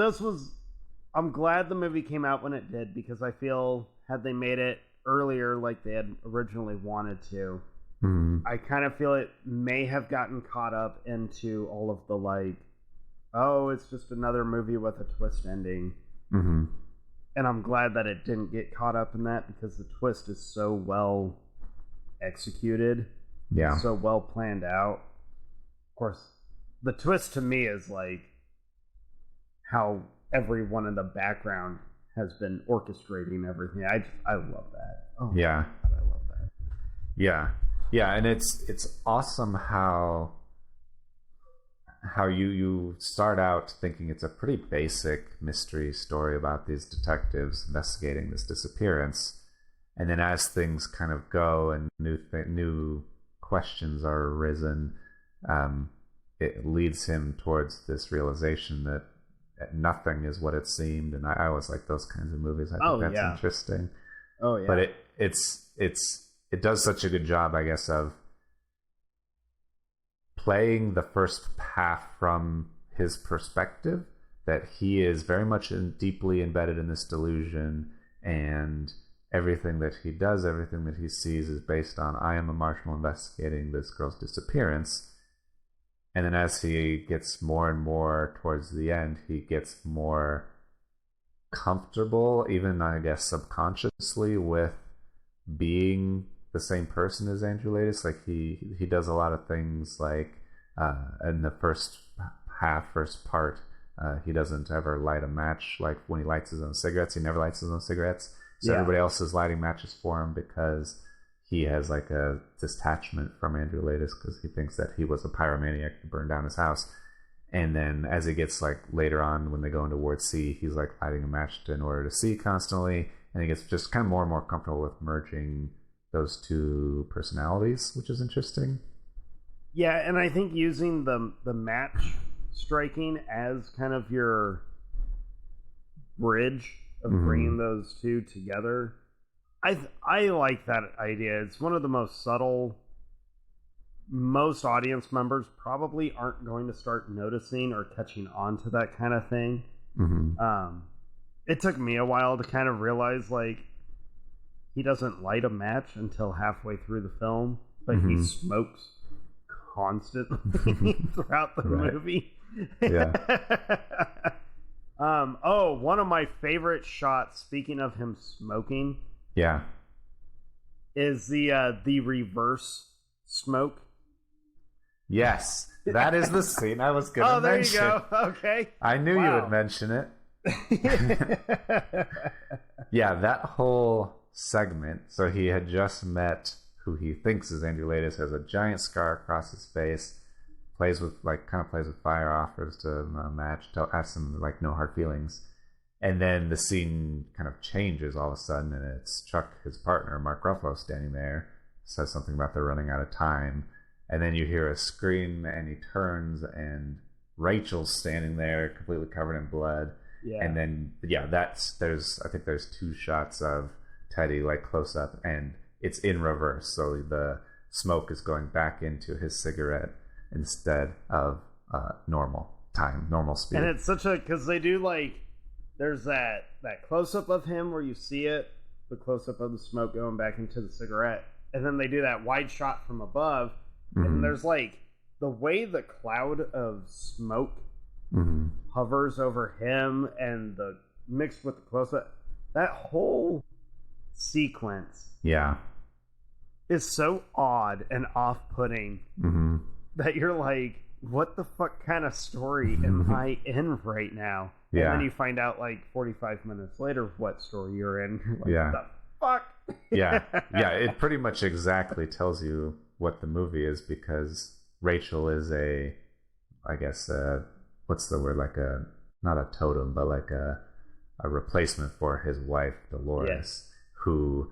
I'm glad the movie came out when it did, because I feel had they made it earlier like they had originally wanted to, I kind of feel it may have gotten caught up into all of the like, oh, it's just another movie with a twist ending. And I'm glad that it didn't get caught up in that, because the twist is so well executed, so well planned out. Of course, the twist to me is like how everyone in the background has been orchestrating everything. I love that. Oh
yeah,
God, I love that.
Yeah, and it's awesome how you start out thinking it's a pretty basic mystery story about these detectives investigating this disappearance, and then as things kind of go and new questions are arisen, it leads him towards this realization that nothing is what it seemed. And I always like those kinds of movies. I think that's interesting.
Oh yeah.
But it does such a good job, I guess, of playing the first half from his perspective, that he is very much deeply embedded in this delusion, and everything that he does, everything that he sees is based on, I am a marshal investigating this girl's disappearance. And then as he gets more and more towards the end, he gets more comfortable, even I guess subconsciously, with being the same person as Androladis. Like he does a lot of things, like in the first part, he doesn't ever light a match. Like when he lights his own cigarettes, he never lights his own cigarettes. So everybody else is lighting matches for him, because he has like a detachment from Androladis, because he thinks that he was a pyromaniac who burned down his house. And then as he gets like later on, when they go into Ward C, he's like lighting a match in order to see constantly, and he gets just kind of more and more comfortable with merging those two personalities, which is interesting.
Yeah, and I think using the match striking as kind of your bridge of bringing those two together, I like that idea. It's one of the most subtle. Most audience members probably aren't going to start noticing or catching on to that kind of thing. It took me a while to kind of realize, like, he doesn't light a match until halfway through the film, but he smokes constantly throughout the movie.
Yeah.
One of my favorite shots, speaking of him smoking, is the reverse smoke.
Yes, that is the scene I was going to mention.
Oh, there you go. Okay.
I knew you would mention it. Yeah, that whole segment. So he had just met who he thinks is Androladis, has a giant scar across his face, plays with fire, offers to match, asks him like no hard feelings. And then the scene kind of changes all of a sudden, and it's Chuck, his partner, Mark Ruffalo, standing there, says something about they're running out of time. And then you hear a scream, and he turns, and Rachel's standing there, completely covered in blood. Yeah. And then, I think there's two shots of Teddy, like close up, and it's in reverse. So the smoke is going back into his cigarette instead of normal speed.
And it's because they do like, there's that close up of him where you see it, the close up of the smoke going back into the cigarette, and then they do that wide shot from above. And there's like the way the cloud of smoke hovers over him, and the mixed with the close up, that whole sequence is so odd and off-putting that you're like, what the fuck kind of story am I in right now? And then you find out like 45 minutes later what story you're in. Like, what the fuck?
It pretty much exactly tells you what the movie is, because Rachel is what's the word, like not a totem, but like a replacement for his wife Dolores, who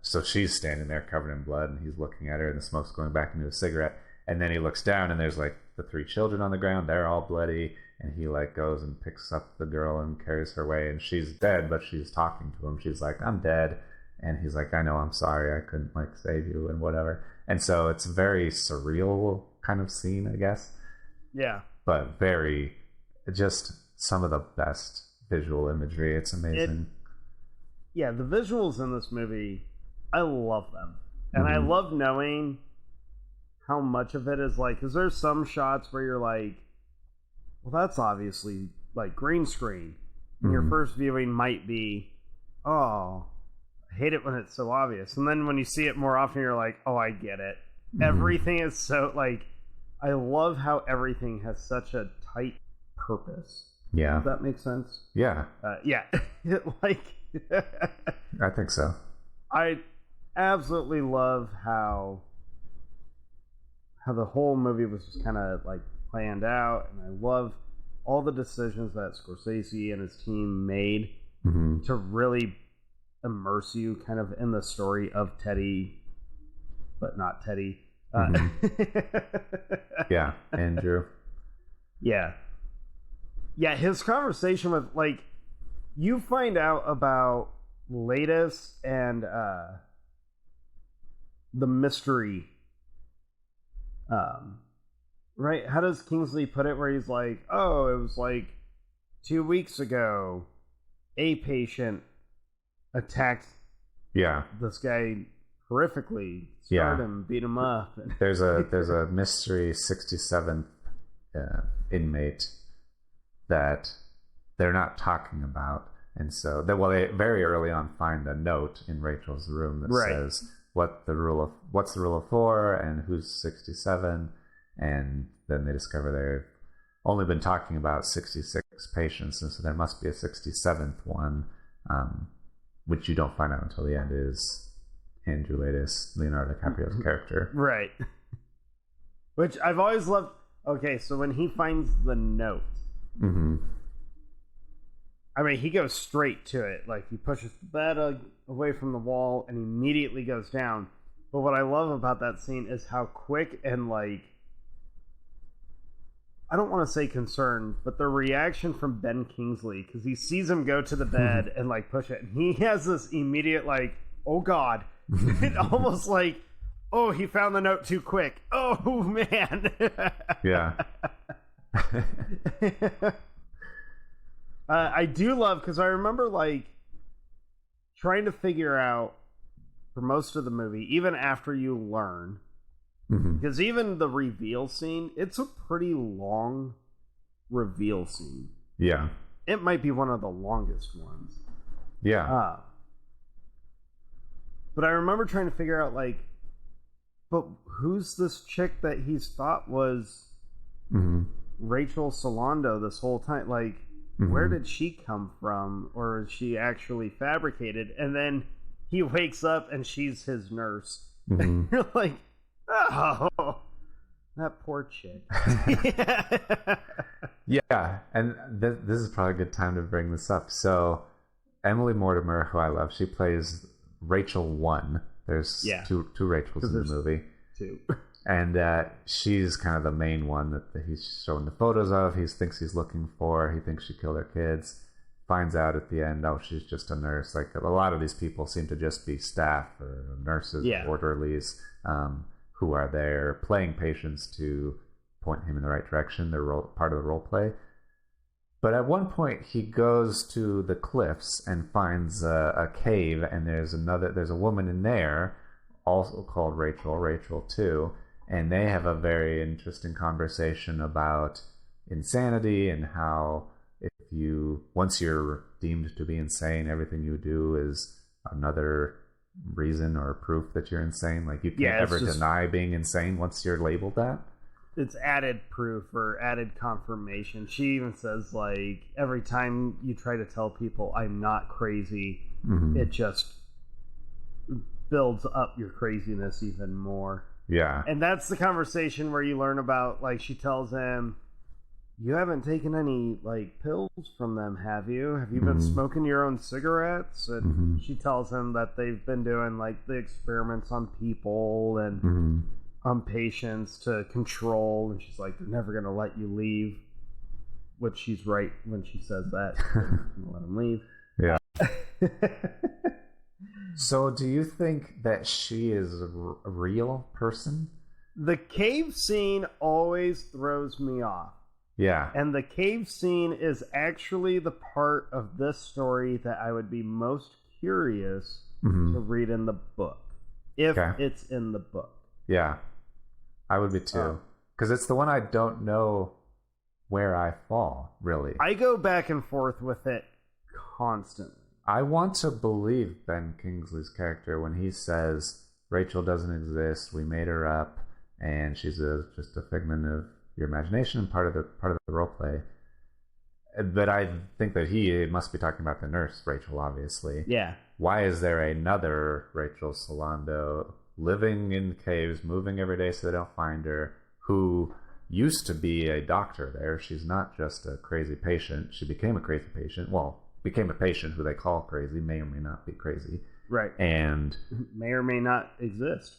so she's standing there covered in blood, and he's looking at her, and the smoke's going back into a cigarette, And then he looks down and there's like the 3 children on the ground. They're all bloody. And he like goes and picks up the girl and carries her away. And she's dead, but she's talking to him. She's like, I'm dead. And he's like, I know, I'm sorry. I couldn't like save you and whatever. And so it's a very surreal kind of scene, I guess.
Yeah.
But very, just some of the best visual imagery. It's amazing.
The visuals in this movie, I love them. And I love knowing how much of it is like, because there's some shots where you're like, well, that's obviously like green screen. And your first viewing might be, oh, I hate it when it's so obvious. And then when you see it more often, you're like, oh, I get it. Everything is so, like, I love how everything has such a tight purpose.
Yeah.
Does that make sense?
Yeah.
Yeah. Like,
I think so.
I absolutely love how the whole movie was just kind of like planned out, and I love all the decisions that Scorsese and his team made to really immerse you kind of in the story of Teddy, but not Teddy.
Yeah, Andrew.
Yeah, his conversation with, like, you find out about Lattice and the mystery. Right? How does Kingsley put it? Where he's like, "Oh, it was like 2 weeks ago, a patient attacked this guy horrifically, scarred him, beat him up."
There's a mystery 67th inmate that they're not talking about, and so they very early on find a note in Rachel's room that says what's the rule of 4 and who's 67, and then they discover they've only been talking about 66 patients, and so there must be a 67th one, which you don't find out until the end is Andrew Lattice, Leonardo DiCaprio's character.
Right. Which I've always loved. Okay, so when he finds the note, I mean, he goes straight to it. Like, he pushes the bed away from the wall and immediately goes down. But what I love about that scene is how quick and, like, I don't want to say concerned, but the reaction from Ben Kingsley, because he sees him go to the bed and, like, push it. And he has this immediate, like, oh, God. It almost like, oh, he found the note too quick. Oh, man.
Yeah.
I do love, because I remember, like, trying to figure out for most of the movie, even after you learn, because even the reveal scene, it's a pretty long reveal scene.
Yeah.
It might be one of the longest ones.
Yeah.
But I remember trying to figure out, like, but who's this chick that he's thought was Rachel Solando this whole time? Like, where did she come from? Or is she actually fabricated? And then he wakes up and she's his nurse. And you're like, oh, that poor chick.
Yeah, and this is probably a good time to bring this up. So, Emily Mortimer, who I love, she plays Rachel 1. There's two Rachels in the movie.
Two.
And she's kind of the main one that he's showing the photos of. He thinks he's looking for. He thinks she killed her kids. Finds out at the end, oh, she's just a nurse. Like, a lot of these people seem to just be staff or nurses, or orderlies, who are there playing patients to point him in the right direction. They're part of the role play. But at one point, he goes to the cliffs and finds a cave, and there's a woman in there, also called Rachel 2, and they have a very interesting conversation about insanity and how once you're deemed to be insane, everything you do is another reason or proof that you're insane. Like, you can't ever deny being insane once you're labeled that.
It's added proof or added confirmation. She even says, like, every time you try to tell people I'm not crazy, it just builds up your craziness even more.
Yeah.
And that's the conversation where you learn about, like, she tells him, you haven't taken any, like, pills from them, have you? Have you been smoking your own cigarettes? And she tells him that they've been doing, like, the experiments on people, and patients to control, and she's like, they're never going to let you leave, which she's right when she says that. Let him leave.
Yeah. So do you think that she is a real person?
The cave scene always throws me off.
Yeah.
And the cave scene is actually the part of this story that I would be most curious to read in the book. If it's in the book.
Yeah. I would be too. Because it's the one I don't know where I fall, really.
I go back and forth with it constantly.
I want to believe Ben Kingsley's character when he says, Rachel doesn't exist, we made her up, and she's just a figment of your imagination and part of the role play. But I think that he must be talking about the nurse, Rachel, obviously.
Yeah.
Why is there another Rachel Solando living in caves, moving every day so they don't find her, who used to be a doctor there? She's not just a crazy patient. She became a crazy patient. Well, became a patient who they call crazy, may or may not be crazy.
Right.
And
may or may not exist.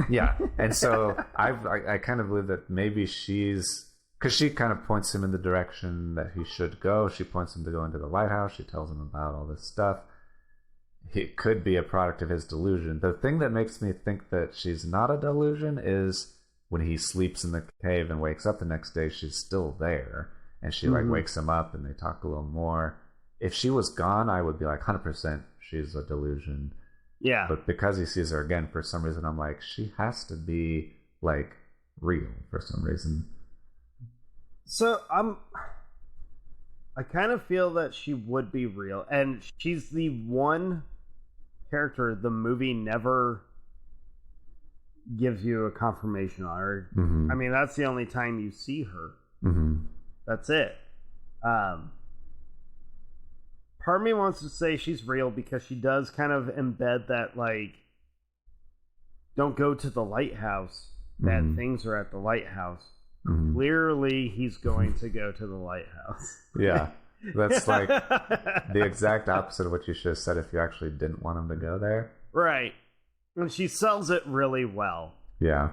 Yeah. And so I kind of believe that maybe she's, because she kind of points him in the direction that he should go. She points him to go into the lighthouse. She tells him about all this stuff. It could be a product of his delusion. The thing that makes me think that she's not a delusion is when he sleeps in the cave and wakes up the next day, she's still there. And she like wakes him up and they talk a little more. If she was gone, I would be like 100% she's a delusion.
Yeah.
But because he sees her again, for some reason, I'm like, she has to be like real for some reason.
So I kind of feel that she would be real, and she's the one character the movie never gives you a confirmation on her. I mean, that's the only time you see her. That's it. Part of me wants to say she's real because she does kind of embed that, like, don't go to the lighthouse. Bad things are at the lighthouse. Clearly, he's going to go to the lighthouse.
Yeah. That's like the exact opposite of what you should have said if you actually didn't want him to go there.
Right. And she sells it really well.
Yeah.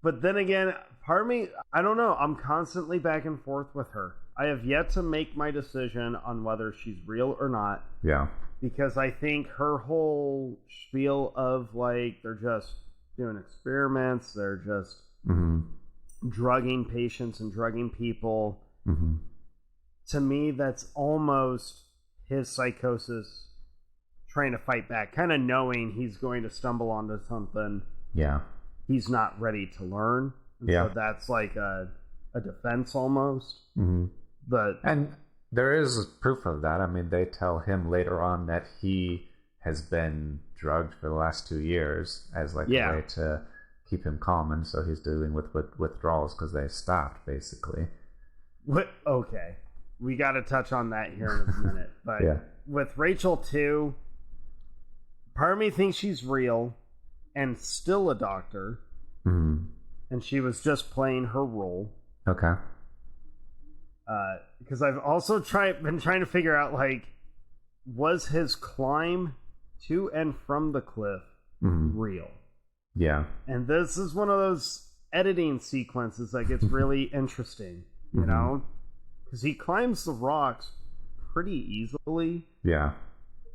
But then again, part of me, I don't know. I'm constantly back and forth with her. I have yet to make my decision on whether she's real or not.
Yeah.
Because I think her whole spiel of, like, they're just doing experiments, they're just drugging patients and drugging people. To me, that's almost his psychosis trying to fight back, kind of knowing he's going to stumble onto something he's not ready to learn. And so that's like a defense almost. But
and there is proof of that. I mean, they tell him later on that he has been drugged for the last 2 years as like a way to keep him calm, and so he's dealing with withdrawals because they stopped basically.
Okay, we got to touch on that here in a minute. But with Rachel too, part of me thinks she's real and still a doctor, and she was just playing her role.
Okay.
Because I've also been trying to figure out, like, was his climb to and from the cliff real?
Yeah.
And this is one of those editing sequences that gets really interesting, you know? Because he climbs the rocks pretty easily.
Yeah.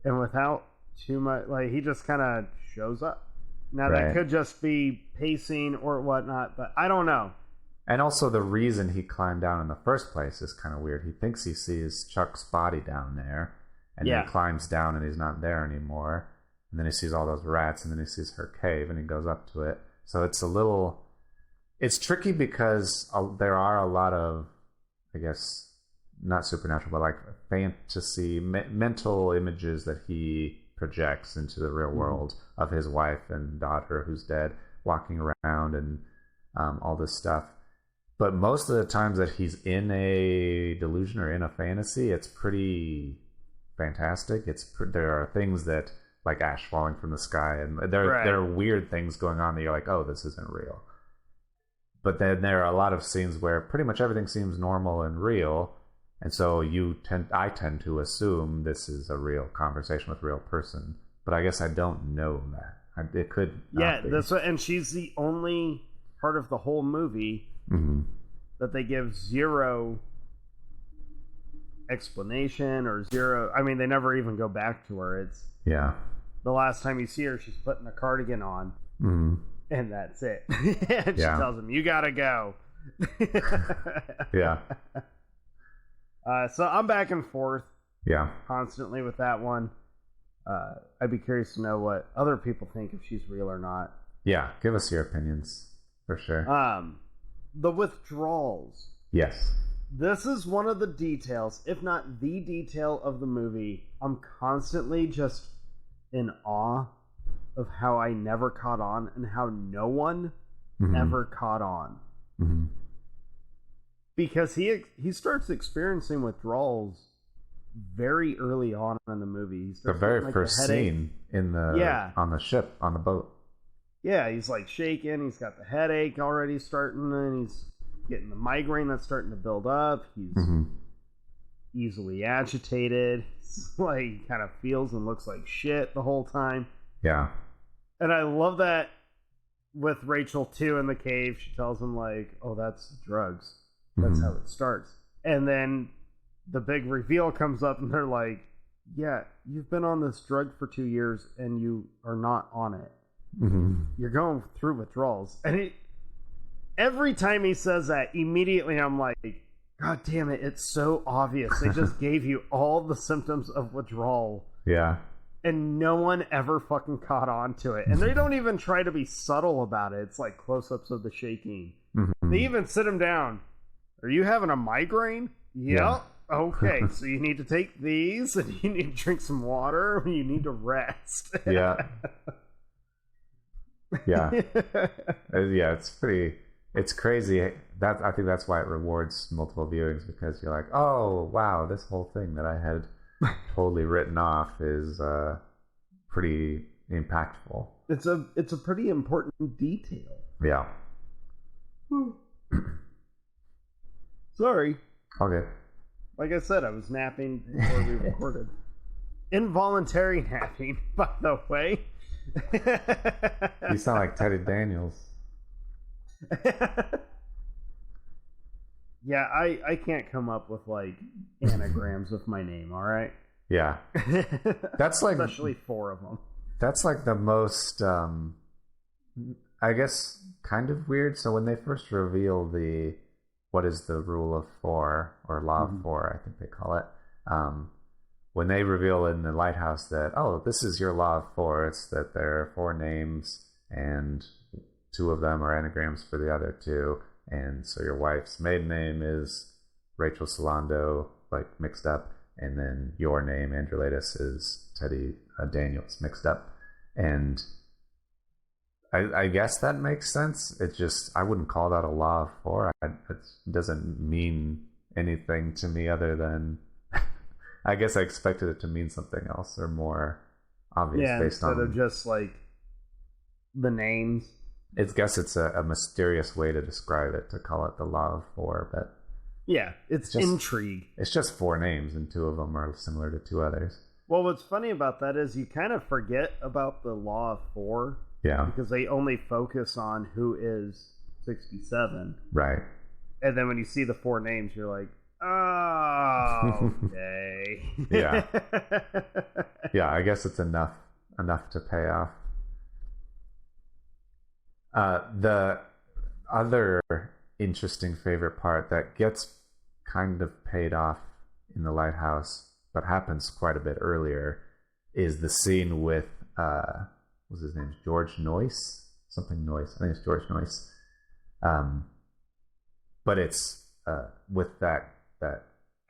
And without too much, like, he just kind of shows up. Now, that could just be pacing or whatnot, but I don't know.
And also the reason he climbed down in the first place is kind of weird. He thinks he sees Chuck's body down there, and then he climbs down and he's not there anymore. And then he sees all those rats, and then he sees her cave, and he goes up to it. So it's tricky because there are a lot of, I guess, not supernatural, but like fantasy, mental images that he projects into the real world of his wife and daughter who's dead, walking around and all this stuff. But most of the times that he's in a delusion or in a fantasy, it's pretty fantastic. There are things that, like ash falling from the sky, and there are weird things going on that you're like, oh, this isn't real. But then there are a lot of scenes where pretty much everything seems normal and real, and so I tend to assume this is a real conversation with a real person. But I guess I don't know that. It could
Yeah,
not be.
and she's the only part of the whole movie that they give zero explanation or zero. I mean, they never even go back to her. It's the last time you see her, she's putting a cardigan on, and that's it. And she tells him, "You gotta go."
Yeah.
So I'm back and forth.
Yeah.
Constantly with that one. I'd be curious to know what other people think, if she's real or not.
Yeah, give us your opinions for sure.
The withdrawals.
Yes.
This is one of the details, if not the detail of the movie. I'm constantly just in awe of how I never caught on and how no one ever caught on. Because he starts experiencing withdrawals very early on in the movie.
The very first scene in the on the ship, on the boat.
Yeah, he's like shaking. He's got the headache already starting, and he's getting the migraine that's starting to build up. He's easily agitated. It's like he kind of feels and looks like shit the whole time.
Yeah.
And I love that with Rachel too in the cave. She tells him like, "Oh, that's drugs. That's how it starts." And then the big reveal comes up, and they're like, "Yeah, you've been on this drug for 2 years, and you are not on it. You're going through withdrawals." And every time he says that, immediately I'm like, God damn it, it's so obvious. They just gave you all the symptoms of withdrawal.
Yeah.
And no one ever fucking caught on to it. And they don't even try to be subtle about it. It's like close-ups of the shaking. They even sit him down. "Are you having a migraine?" "Yep."
Yeah.
"Okay, so you need to take these, and you need to drink some water, and you need to rest."
Yeah. Yeah. Yeah, it's crazy. I think that's why it rewards multiple viewings, because you're like, oh wow, this whole thing that I had totally written off is pretty impactful.
It's a pretty important detail.
Yeah.
Sorry.
Okay.
Like I said, I was napping before we recorded. Involuntary napping, by the way.
You sound like Teddy Daniels.
Yeah, I can't come up with like anagrams with my name, all right?
Yeah. That's like,
especially 4 of them.
That's like the most I guess kind of weird. So when they first reveal what is the rule of 4 or law of 4, I think they call it. When they reveal in the lighthouse that, oh, this is your law of 4, it's that there are 4 names and 2 of them are anagrams for the other 2, and so your wife's maiden name is Rachel Solando, like mixed up, and then your name, Androlatus, is Teddy Daniels, mixed up. And I guess that makes sense. It just, I wouldn't call that a law of 4. It doesn't mean anything to me other than I guess I expected it to mean something else or more obvious based on...
instead of just like the names.
I guess it's a mysterious way to describe it, to call it the law of 4, but...
Yeah, it's just intrigue.
It's just 4 names, and 2 of them are similar to 2 others.
Well, what's funny about that is you kind of forget about the law of 4.
Yeah.
Because they only focus on who is 67.
Right.
And then when you see the 4 names, you're like, oh, okay.
Yeah. Yeah, I guess it's enough to pay off. The other interesting favorite part that gets kind of paid off in the lighthouse, but happens quite a bit earlier, is the scene with what's his name? George Noyce? Something Noyce. I think it's George Noyce. But it's with that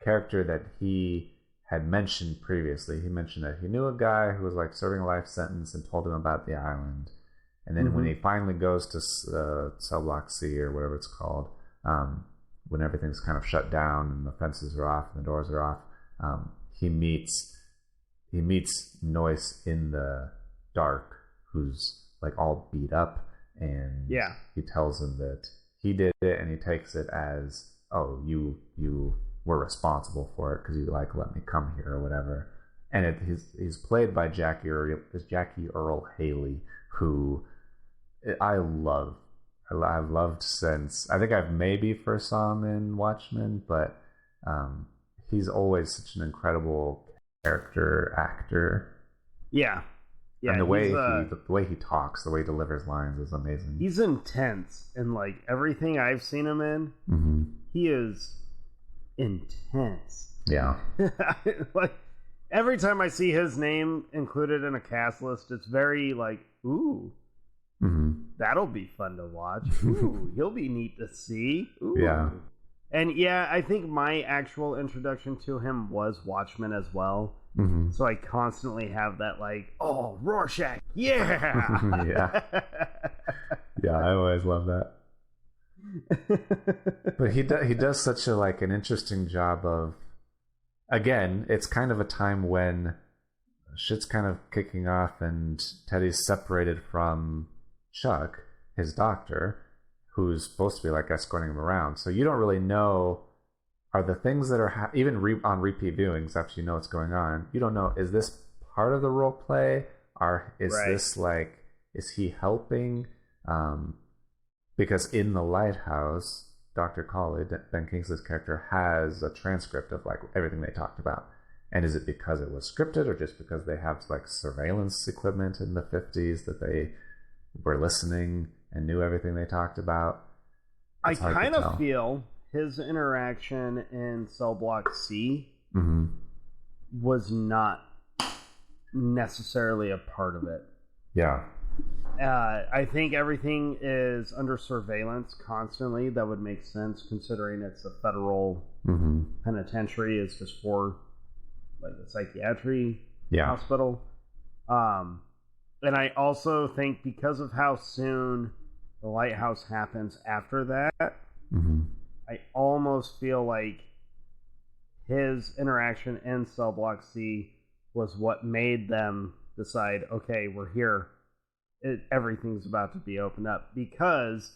character that he had mentioned previously. He mentioned that he knew a guy who was like serving a life sentence and told him about the island. And then when he finally goes to Cell Block C or whatever it's called, when everything's kind of shut down and the fences are off and the doors are off, he meets Noyce in the dark, who's like all beat up, and he tells him that he did it, and he takes it as, oh, you were responsible for it because you like let me come here or whatever. and he's played by Jackie Earl Haley, who I've loved since, I think I've maybe first saw him in Watchmen, but he's always such an incredible character actor.
Yeah.
And the way he talks, the way he delivers lines is amazing.
He's intense, and like everything I've seen him in,
mm-hmm.
he is intense.
Yeah.
Like every time I see his name included in a cast list, it's very like, ooh,
mm-hmm.
that'll be fun to watch. Ooh, he'll be neat to see. Ooh.
Yeah.
And yeah, I think my actual introduction to him was Watchmen as well.
Mm-hmm.
So I constantly have that like, oh, Rorschach, yeah.
Yeah. Yeah, I always love that. But he does such an interesting job of, again, it's kind of a time when shit's kind of kicking off and Teddy's separated from Chuck, his doctor, who's supposed to be like escorting him around. So you don't really know, are the things that are even on repeat viewings after you know what's going on, you don't know, is this part of the role play? This like, is he helping? Because in the lighthouse, Dr. Colley, Ben Kingsley's character, has a transcript of like everything they talked about. And is it because it was scripted, or just because they have like surveillance equipment in the 50s that they were listening and knew everything they talked about?
I kind of feel his interaction in Cell Block C
mm-hmm.
was not necessarily a part of it.
Yeah.
I think everything is under surveillance constantly. That would make sense considering it's a federal
mm-hmm.
penitentiary. It's just for like a psychiatry
yeah.
hospital. And I also think because of how soon the lighthouse happens after that,
mm-hmm.
I almost feel like his interaction in Cell Block C was what made them decide, okay, we're here. Everything's about to be opened up, because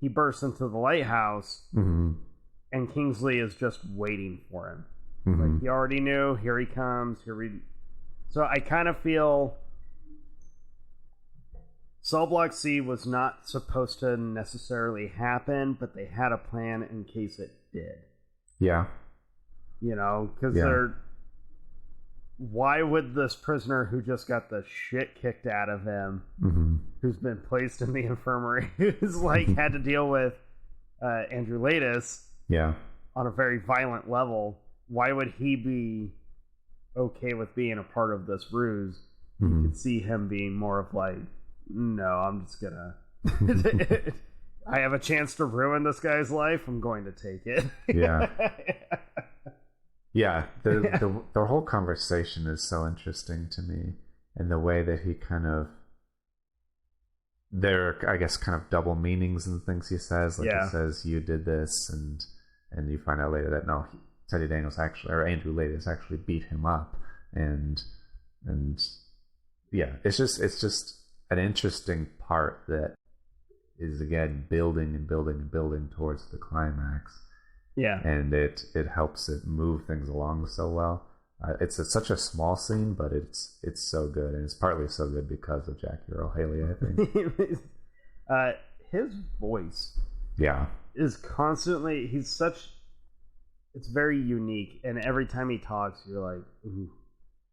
he bursts into the lighthouse
mm-hmm.
and Kingsley is just waiting for him.
Mm-hmm.
Like he already knew, here he comes, So I kind of feel Cell Block C was not supposed to necessarily happen, but they had a plan in case it did.
Yeah.
You know, because why would this prisoner who just got the shit kicked out of him,
mm-hmm.
who's been placed in the infirmary, who's like had to deal with Andrew Laeddis on a very violent level, why would he be okay with being a part of this ruse?
Mm-hmm.
You could see him being more of like, no, I'm just gonna I have a chance to ruin this guy's life, I'm going to take it.
Yeah, the whole conversation is so interesting to me, and the way that he kind of, there are, I guess, kind of double meanings in the things he says. Like he says, you did this, and you find out later that no, Teddy Daniels actually, or Andrew Laeddis actually beat him up, and yeah, it's just an interesting part that is again building and building and building towards the climax.
Yeah,
and it helps it move things along so well. It's such a small scene, but it's so good, and it's partly so good because of Jackie Earle Haley, I think.
His voice, is constantly. It's very unique, and every time he talks, you're like, ooh.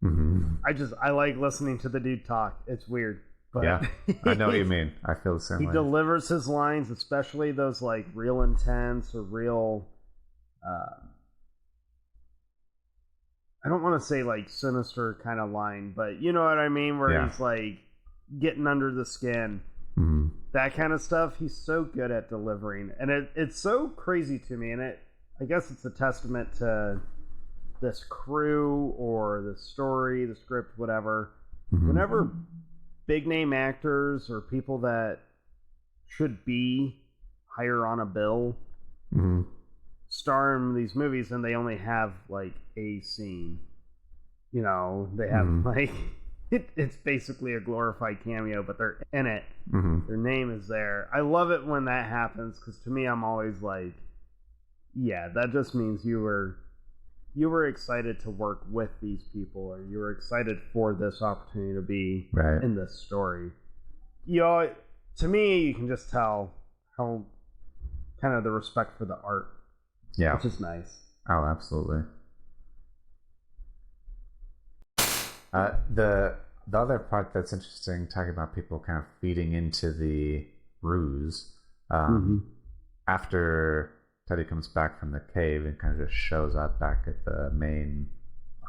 Mm-hmm.
I like listening to the dude talk. It's weird. But
yeah, I know what you mean. I feel the same way.
He delivers his lines, especially those like real intense or real. I don't want to say like sinister kind of line, but you know what I mean, where he's like getting under the skin.
Mm-hmm.
That kind of stuff. He's so good at delivering, and it's so crazy to me. And I guess it's a testament to this crew or the story, the script, whatever.
Mm-hmm.
Whenever big name actors or people that should be higher on a bill
mm-hmm.
star in these movies, and they only have like a scene, you know, they have like it's basically a glorified cameo, but they're in it.
Mm-hmm.
Their name is there. I love it when that happens, because to me, I'm always like, yeah, that just means you were you were excited to work with these people, or you were excited for this opportunity to be in this story. To me, you can just tell how kind of the respect for the art, which is nice.
Oh, absolutely. The other part that's interesting, talking about people kind of feeding into the ruse, after Teddy comes back from the cave and kind of just shows up back at the main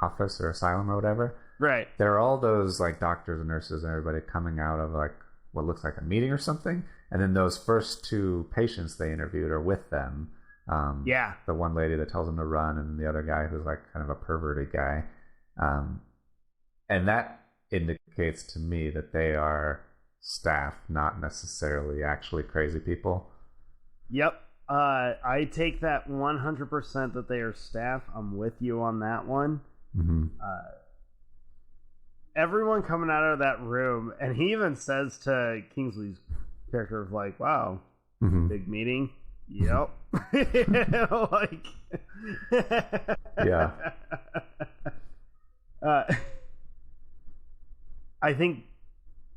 office or asylum or whatever.
Right.
There are all those like doctors and nurses and everybody coming out of like what looks like a meeting or something, and then those first two patients they interviewed are with them. The one lady that tells them to run, and the other guy who's like kind of a perverted guy, and that indicates to me that they are staff, not necessarily actually crazy people.
Yep. I take that 100% that they are staff. I'm with you on that one. Everyone coming out of that room, and he even says to Kingsley's character, like, wow, big meeting. Yep. Like,
yeah.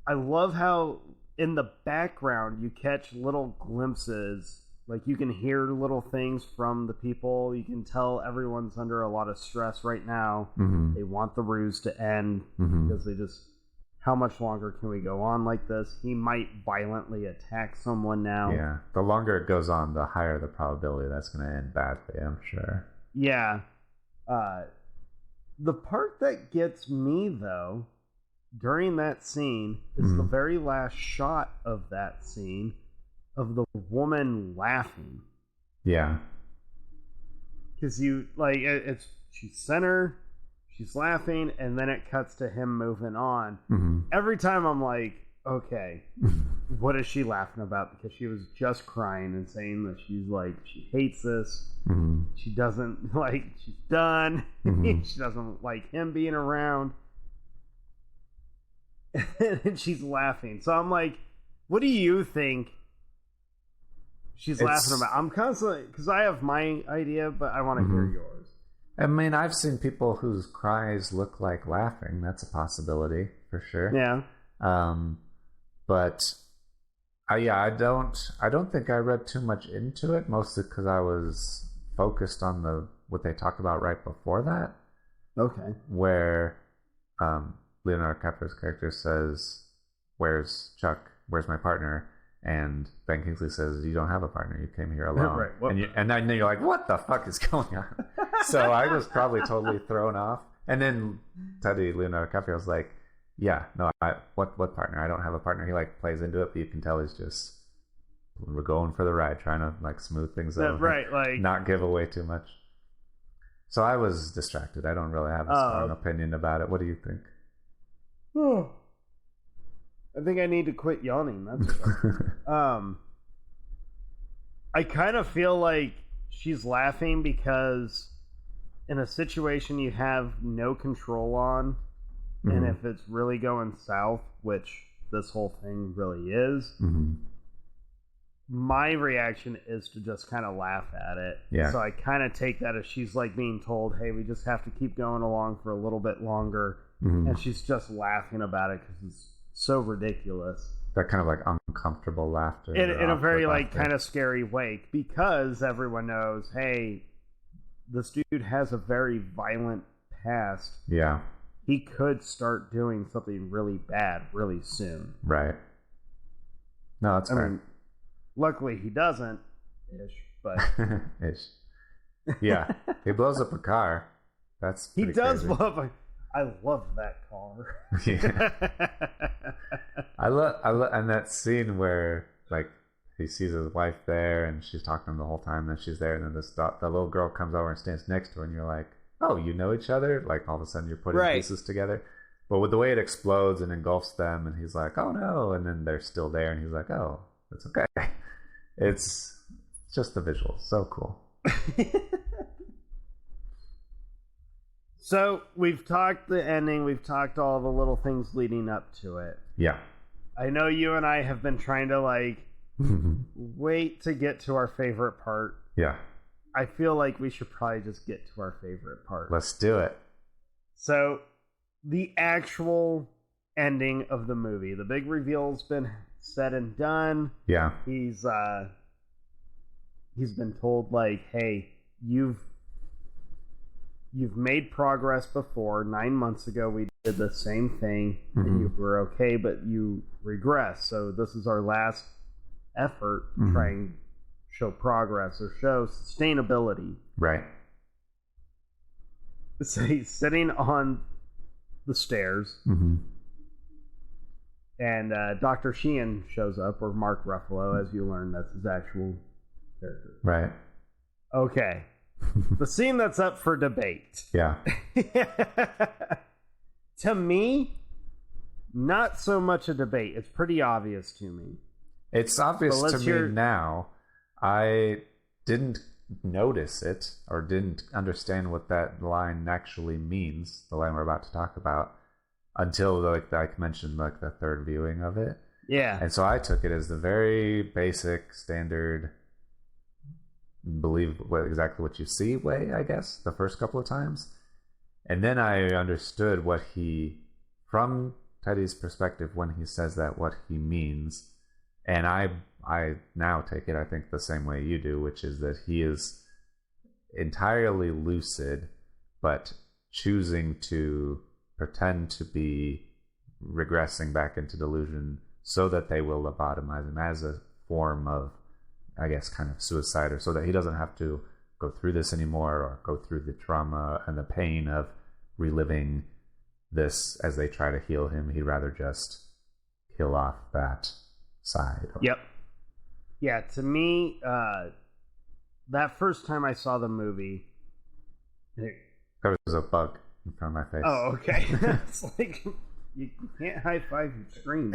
I love how in the background you catch little glimpses. Like, you can hear little things from the people. You can tell everyone's under a lot of stress right now. They want the ruse to end because they just, how much longer can we go on like this? He might violently attack someone now.
Yeah, the longer it goes on, the higher the probability that's going to end badly, I'm sure.
Yeah. The part that gets me, though, during that scene is the very last shot of that scene of the woman laughing.
Yeah.
Because she's center, she's laughing, and then it cuts to him moving on. Every time I'm like, okay, what is she laughing about? Because she was just crying and saying that she's like, she hates this. She doesn't like, she's done. She doesn't like him being around. And she's laughing. So I'm like, what do you think she's laughing about? I'm constantly, because I have my idea, but I want to hear yours.
I mean, I've seen people whose cries look like laughing. That's a possibility for sure.
Yeah.
But I don't think I read too much into it, mostly because I was focused on what they talked about right before that.
Okay.
Where Leonardo DiCaprio's character says, "Where's Chuck? Where's my partner?" And Ben Kingsley says, "You don't have a partner. You came here alone."
Right.
And then you're like, "What the fuck is going on?" So I was probably totally thrown off. And then Leonardo DiCaprio was like, "Yeah, no, what partner? I don't have a partner." He like plays into it, but you can tell he's just, we're going for the ride, trying to like smooth things out,
right? Like,
not give away too much. So I was distracted. I don't really have a strong opinion about it. What do you think?
I think I need to quit yawning. That's I kind of feel like she's laughing because in a situation you have no control on, and if it's really going south, which this whole thing really is, my reaction is to just kind of laugh at it.
Yeah.
So I kind of take that as she's like being told, hey, we just have to keep going along for a little bit longer. And she's just laughing about it because it's so ridiculous.
That kind of like uncomfortable laughter.
In a very like kind of scary way, because everyone knows, hey, this dude has a very violent past.
Yeah.
He could start doing something really bad really soon.
Right. No, that's fair.
Luckily he doesn't, but
ish. Yeah. He blows up a car. That's
he does
crazy.
blow up a... I love that car.
Yeah. I love and that scene where like he sees his wife there and she's talking to him the whole time and she's there, and then the little girl comes over and stands next to her, and you're like, oh, you know each other? Like all of a sudden you're putting pieces together. But with the way it explodes and engulfs them, and he's like, oh no, and then they're still there, and he's like, oh, it's okay. It's just the visuals. So cool.
So we've talked the ending, we've talked all the little things leading up to it.
Yeah.
I know you and I have been trying to like wait to get to our favorite part.
Yeah.
I feel like we should probably just get to our favorite part.
Let's do it.
So, the actual ending of the movie. The big reveal's been said and done.
Yeah.
He's been told, like, hey, you've made progress before. 9 months ago, we did the same thing, and you were okay, but you regressed. So this is our last effort to try and show progress or show sustainability.
Right.
So he's sitting on the stairs, and Dr. Sheehan shows up, or Mark Ruffalo, as you learn, that's his actual character.
Right.
Okay. The scene that's up for debate.
Yeah.
To me, not so much a debate. It's pretty obvious to me.
It's obvious to me now. I didn't notice it or didn't understand what that line actually means, the line we're about to talk about, until like I mentioned like the third viewing of it.
Yeah.
And so I took it as the very basic standard believe exactly what you see way, I guess, the first couple of times. And then I understood what from Teddy's perspective, when he says that, what he means. And I now take it, I think, the same way you do, which is that he is entirely lucid, but choosing to pretend to be regressing back into delusion so that they will lobotomize him as a form of, I guess, kind of suicide, or so that he doesn't have to go through this anymore or go through the trauma and the pain of reliving this as they try to heal him. He'd rather just kill off that side.
Yep. Yeah, to me, that first time I saw the movie...
There was a bug in front of my face.
Oh, okay. It's like, you can't high-five your screen.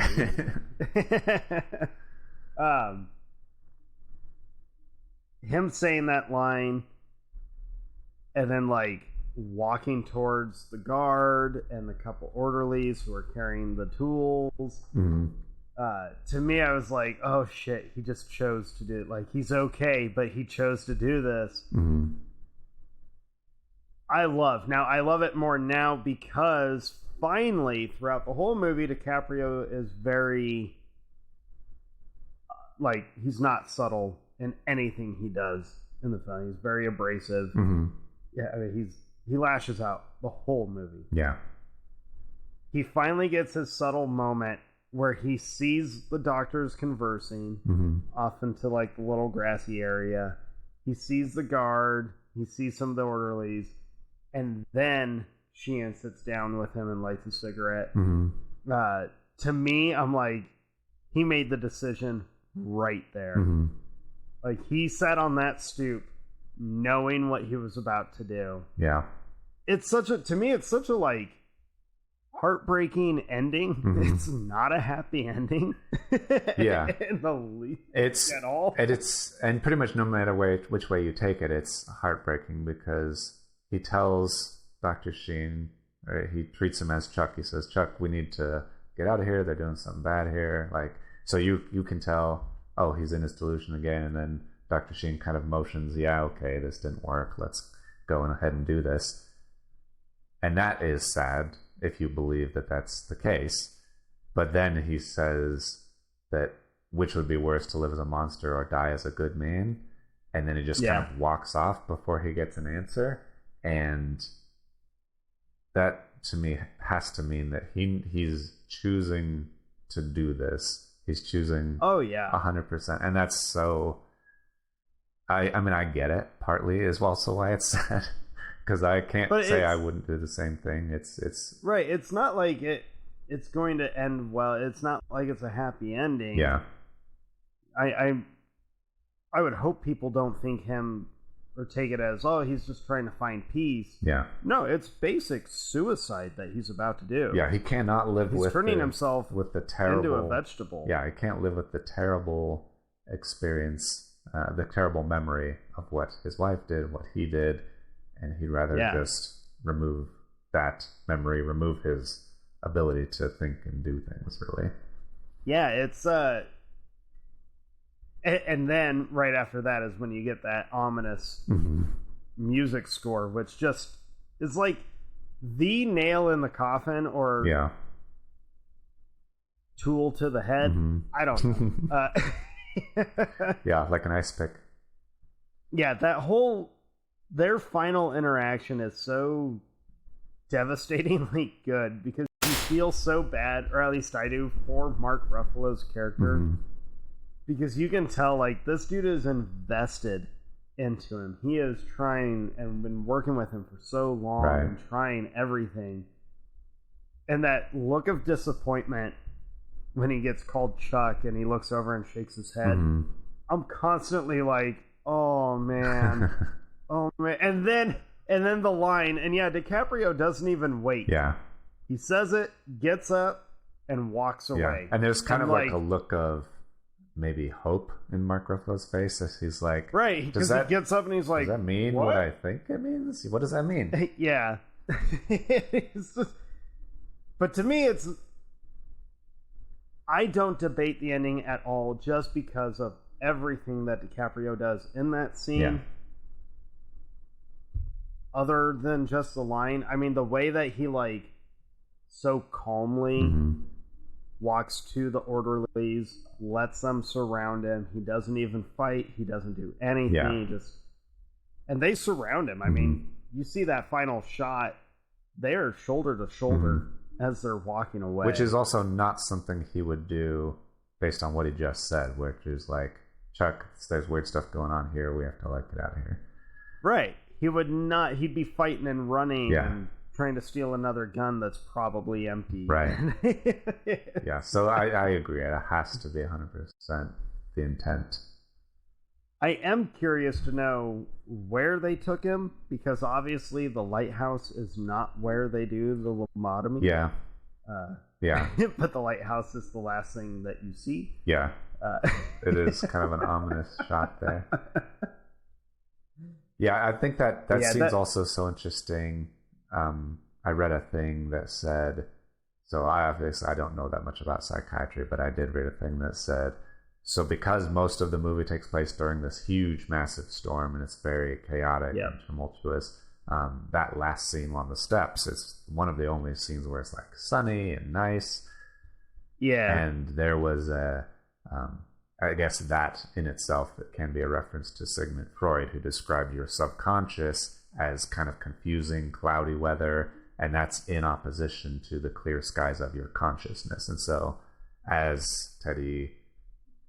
Him saying that line and then like walking towards the guard and the couple orderlies who are carrying the tools, to me I was like, oh shit, he just chose to do it. Like, he's okay, but he chose to do this. I love it more now because finally throughout the whole movie DiCaprio is very like, he's not subtle in anything he does in the film. He's very abrasive. Yeah, I mean, he lashes out the whole movie.
Yeah.
He finally gets his subtle moment where he sees the doctors conversing off into like the little grassy area. He sees the guard. He sees some of the orderlies, and then Sheehan sits down with him and lights a cigarette. To me, I'm like, he made the decision right there. Like, he sat on that stoop knowing what he was about to do.
Yeah.
To me, it's such a, like, heartbreaking ending. It's not a happy ending.
Yeah.
In the least at all.
And pretty much no matter which way you take it, it's heartbreaking because he tells Dr. Sheen, or he treats him as Chuck. He says, Chuck, we need to get out of here. They're doing something bad here. Like, so you can tell, oh, he's in his delusion again. And then Dr. Sheen kind of motions, yeah, okay, this didn't work. Let's go ahead and do this. And that is sad if you believe that that's the case. But then he says that which would be worse, to live as a monster or die as a good man. And then he just kind of walks off before he gets an answer. And that, to me, has to mean that he's choosing to do this. He's choosing 100%. And that's so... I mean, I get it, partly, is also why it's sad. Because I can't say I wouldn't do the same thing. It's
right. It's not like it's going to end well. It's not like it's a happy ending.
Yeah.
I would hope people don't think him or take it as, oh, he's just trying to find peace.
Yeah.
No, it's basic suicide that he's about to do.
Yeah, he cannot live
he's
with
turning himself
with the terrible,
into a vegetable.
Yeah, he can't live with the terrible experience, the terrible memory of what his wife did, what he did, and he'd rather just remove that memory, remove his ability to think and do things, really.
Yeah, it's And then right after that is when you get that ominous music score, which just is like the nail in the coffin, or tool to the head. I don't know.
Yeah, like an ice pick.
Yeah, their final interaction is so devastatingly good, because you feel so bad, or at least I do, for Mark Ruffalo's character. Because you can tell, like, this dude is invested into him. He is trying and been working with him for so long and trying everything. And that look of disappointment when he gets called Chuck and he looks over and shakes his head. I'm constantly like, oh man. Oh man. And then the line, and yeah, DiCaprio doesn't even wait.
Yeah.
He says it, gets up, and walks away.
And there's kind of like a look of maybe hope in Mark Ruffalo's face as he's like,
right, because he gets up and he's like,
does that mean what I think it means? What does that mean?
Yeah. But to me, I don't debate the ending at all, just because of everything that DiCaprio does in that scene. Other than just the line, I mean, the way that he like so calmly walks to the orderlies, lets them surround him. He doesn't even fight. He doesn't do anything. He just, and they surround him. I mean, you see that final shot. They're shoulder to shoulder as they're walking away,
which is also not something he would do based on what he just said, which is like, Chuck, there's weird stuff going on here. We have to like get out of here.
Right. He would not. He'd be fighting and running and trying to steal another gun that's probably empty.
Right. Yeah, so I agree. It has to be 100% the intent.
I am curious to know where they took him, because obviously the lighthouse is not where they do the lobotomy.
Yeah.
But the lighthouse is the last thing that you see.
Yeah. It is kind of an ominous shot there. Yeah, I think that scene's also so interesting. I read a thing that said, so I don't know that much about psychiatry, but I did read a thing that said, so because most of the movie takes place during this huge, massive storm, and it's very chaotic and tumultuous, that last scene on the steps is one of the only scenes where it's like sunny and nice. Yeah. And there was I guess that in itself, it can be a reference to Sigmund Freud, who described your subconscious as kind of confusing, cloudy weather, and that's in opposition to the clear skies of your consciousness. And so as Teddy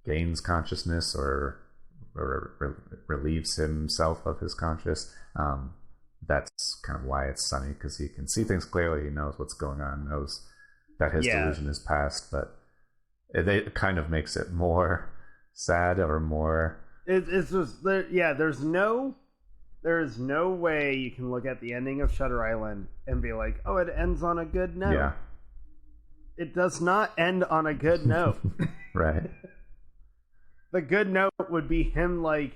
gains consciousness or relieves himself of his conscious, that's kind of why it's sunny, because he can see things clearly. He knows what's going on, knows that his delusion is past, but it kind of makes it more sad or more.
It's just there. Yeah, there is no way you can look at the ending of Shutter Island and be like, oh, it ends on a good note.
Yeah.
It does not end on a good note.
Right.
The good note would be him like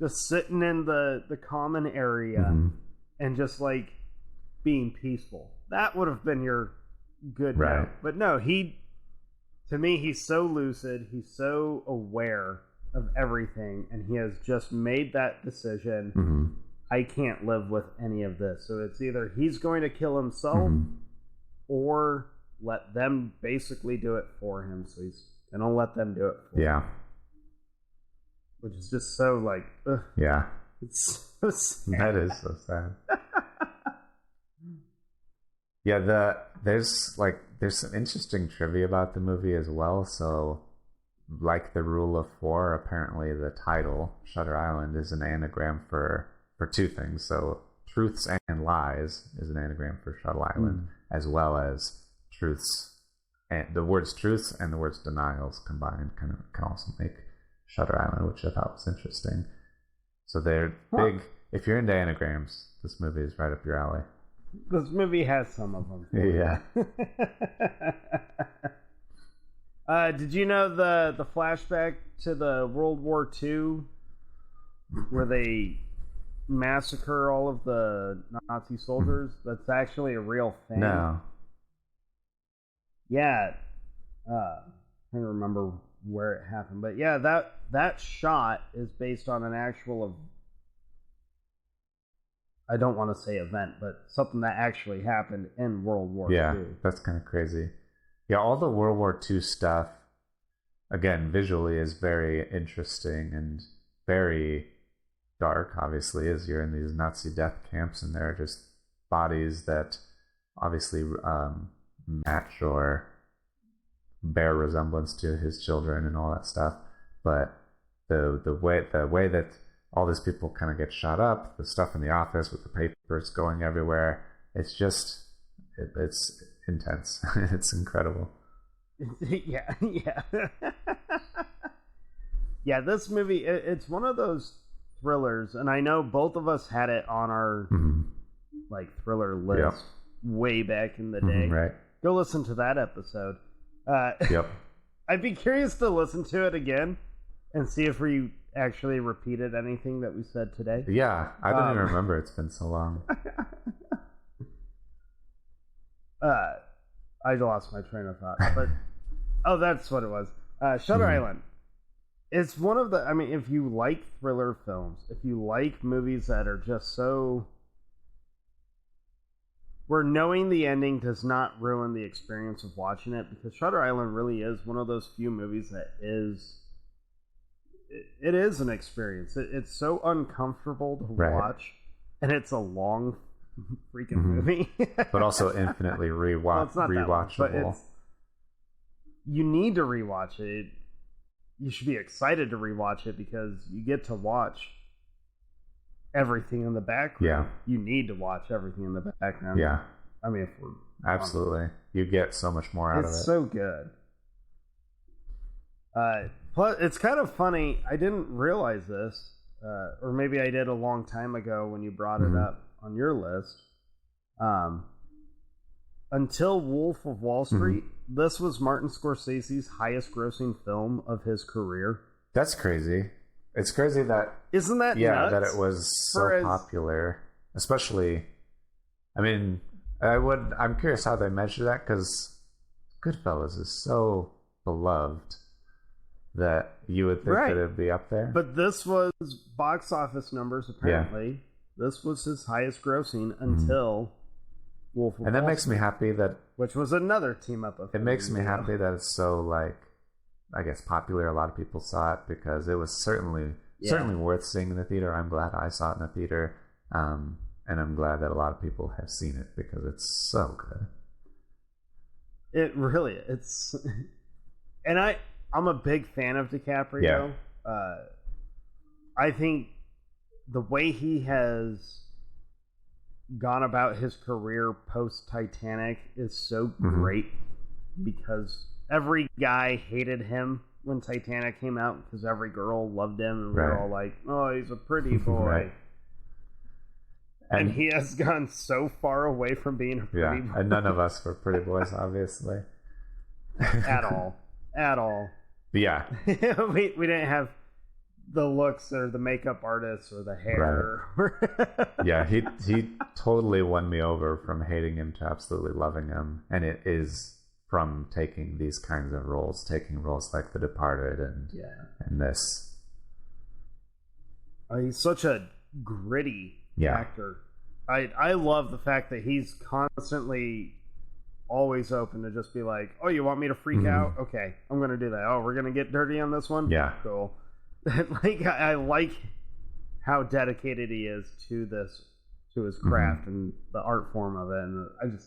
just sitting in the common area and just like being peaceful. That would have been your good note. But no, to me, he's so lucid, he's so aware of everything, and he has just made that decision. I can't live with any of this. So it's either he's going to kill himself or let them basically do it for him. So he's going to let them do it for him. Which is just so like, ugh.
Yeah.
It's so sad.
That is so sad. Yeah, there's some interesting trivia about the movie as well. So, like the Rule of Four, apparently the title Shutter Island is an anagram for two things. So, truths and lies is an anagram for Shutter Island, as well as truths, and the words truths and the words denials combined can also make Shutter Island, which I thought was interesting. So they're big. If you're into anagrams, this movie is right up your alley.
This movie has some of them.
Yeah.
Did you know the flashback to the World War II where they massacre all of the Nazi soldiers? That's actually a real thing.
No.
Yeah. I don't remember where it happened. But yeah, that shot is based on an actual, I don't want to say event, but something that actually happened in World War II.
Yeah, that's kind of crazy. Yeah, all the World War II stuff, again, visually is very interesting and very dark, obviously, as you're in these Nazi death camps and there are just bodies that obviously match or bear resemblance to his children and all that stuff. But the way that all these people kind of get shot up, the stuff in the office with the papers going everywhere, it's just it's intense. It's incredible.
Yeah. Yeah, this movie, it's one of those thrillers, and I know both of us had it on our like thriller list way back in the day.
Right.
Go listen to that episode.
Yep.
I'd be curious to listen to it again and see if we actually repeated anything that we said today.
Yeah, I don't even remember. It's been so long.
I lost my train of thought, but oh, that's what it was. Shutter Island. It's one of the. I mean, if you like thriller films, if you like movies that are just so, where knowing the ending does not ruin the experience of watching it, because Shutter Island really is one of those few movies that is. It is an experience. It's so uncomfortable to watch, and it's a long freaking movie,
but also infinitely rewatchable.
But you need to rewatch it. You should be excited to rewatch it because you get to watch everything in the background.
Yeah,
you need to watch everything in the background.
Yeah,
I mean, if we're
absolutely, you get so much more out of it.
It's so good. Plus, it's kind of funny. I didn't realize this, or maybe I did a long time ago when you brought it up on your list. Until Wolf of Wall Street, this was Martin Scorsese's highest-grossing film of his career.
That's crazy. It's crazy that
isn't that nuts?
That it was so popular, especially. I mean, I'm curious how they measure that because Goodfellas is so beloved that you would think that it'd be up there.
But this was box office numbers, apparently. Yeah. This was his highest grossing until Wolf of Wall Street.
And that makes me happy that...
Which was another team-up of...
It makes me happy that it's so, like, I guess popular. A lot of people saw it because it was certainly worth seeing in the theater. I'm glad I saw it in the theater. And I'm glad that a lot of people have seen it because it's so good.
It really... It's... And I'm a big fan of DiCaprio. Yeah. I think the way he has gone about his career post-Titanic is so great because every guy hated him when Titanic came out because every girl loved him and we were all like, oh, he's a pretty boy. And he has gone so far away from being a pretty boy.
And none of us were pretty boys, obviously.
At all.
Yeah.
we didn't have the looks or the makeup artists or the hair. Right.
Yeah, he totally won me over from hating him to absolutely loving him. And it is from taking these kinds of roles, taking roles like The Departed and this.
He's such a gritty actor. I love the fact that he's constantly always open to just be like, oh, you want me to freak out? Okay, I'm gonna do that. Oh, we're gonna get dirty on this one?
Yeah.
Cool. Like, I like how dedicated he is to his craft and the art form of it, and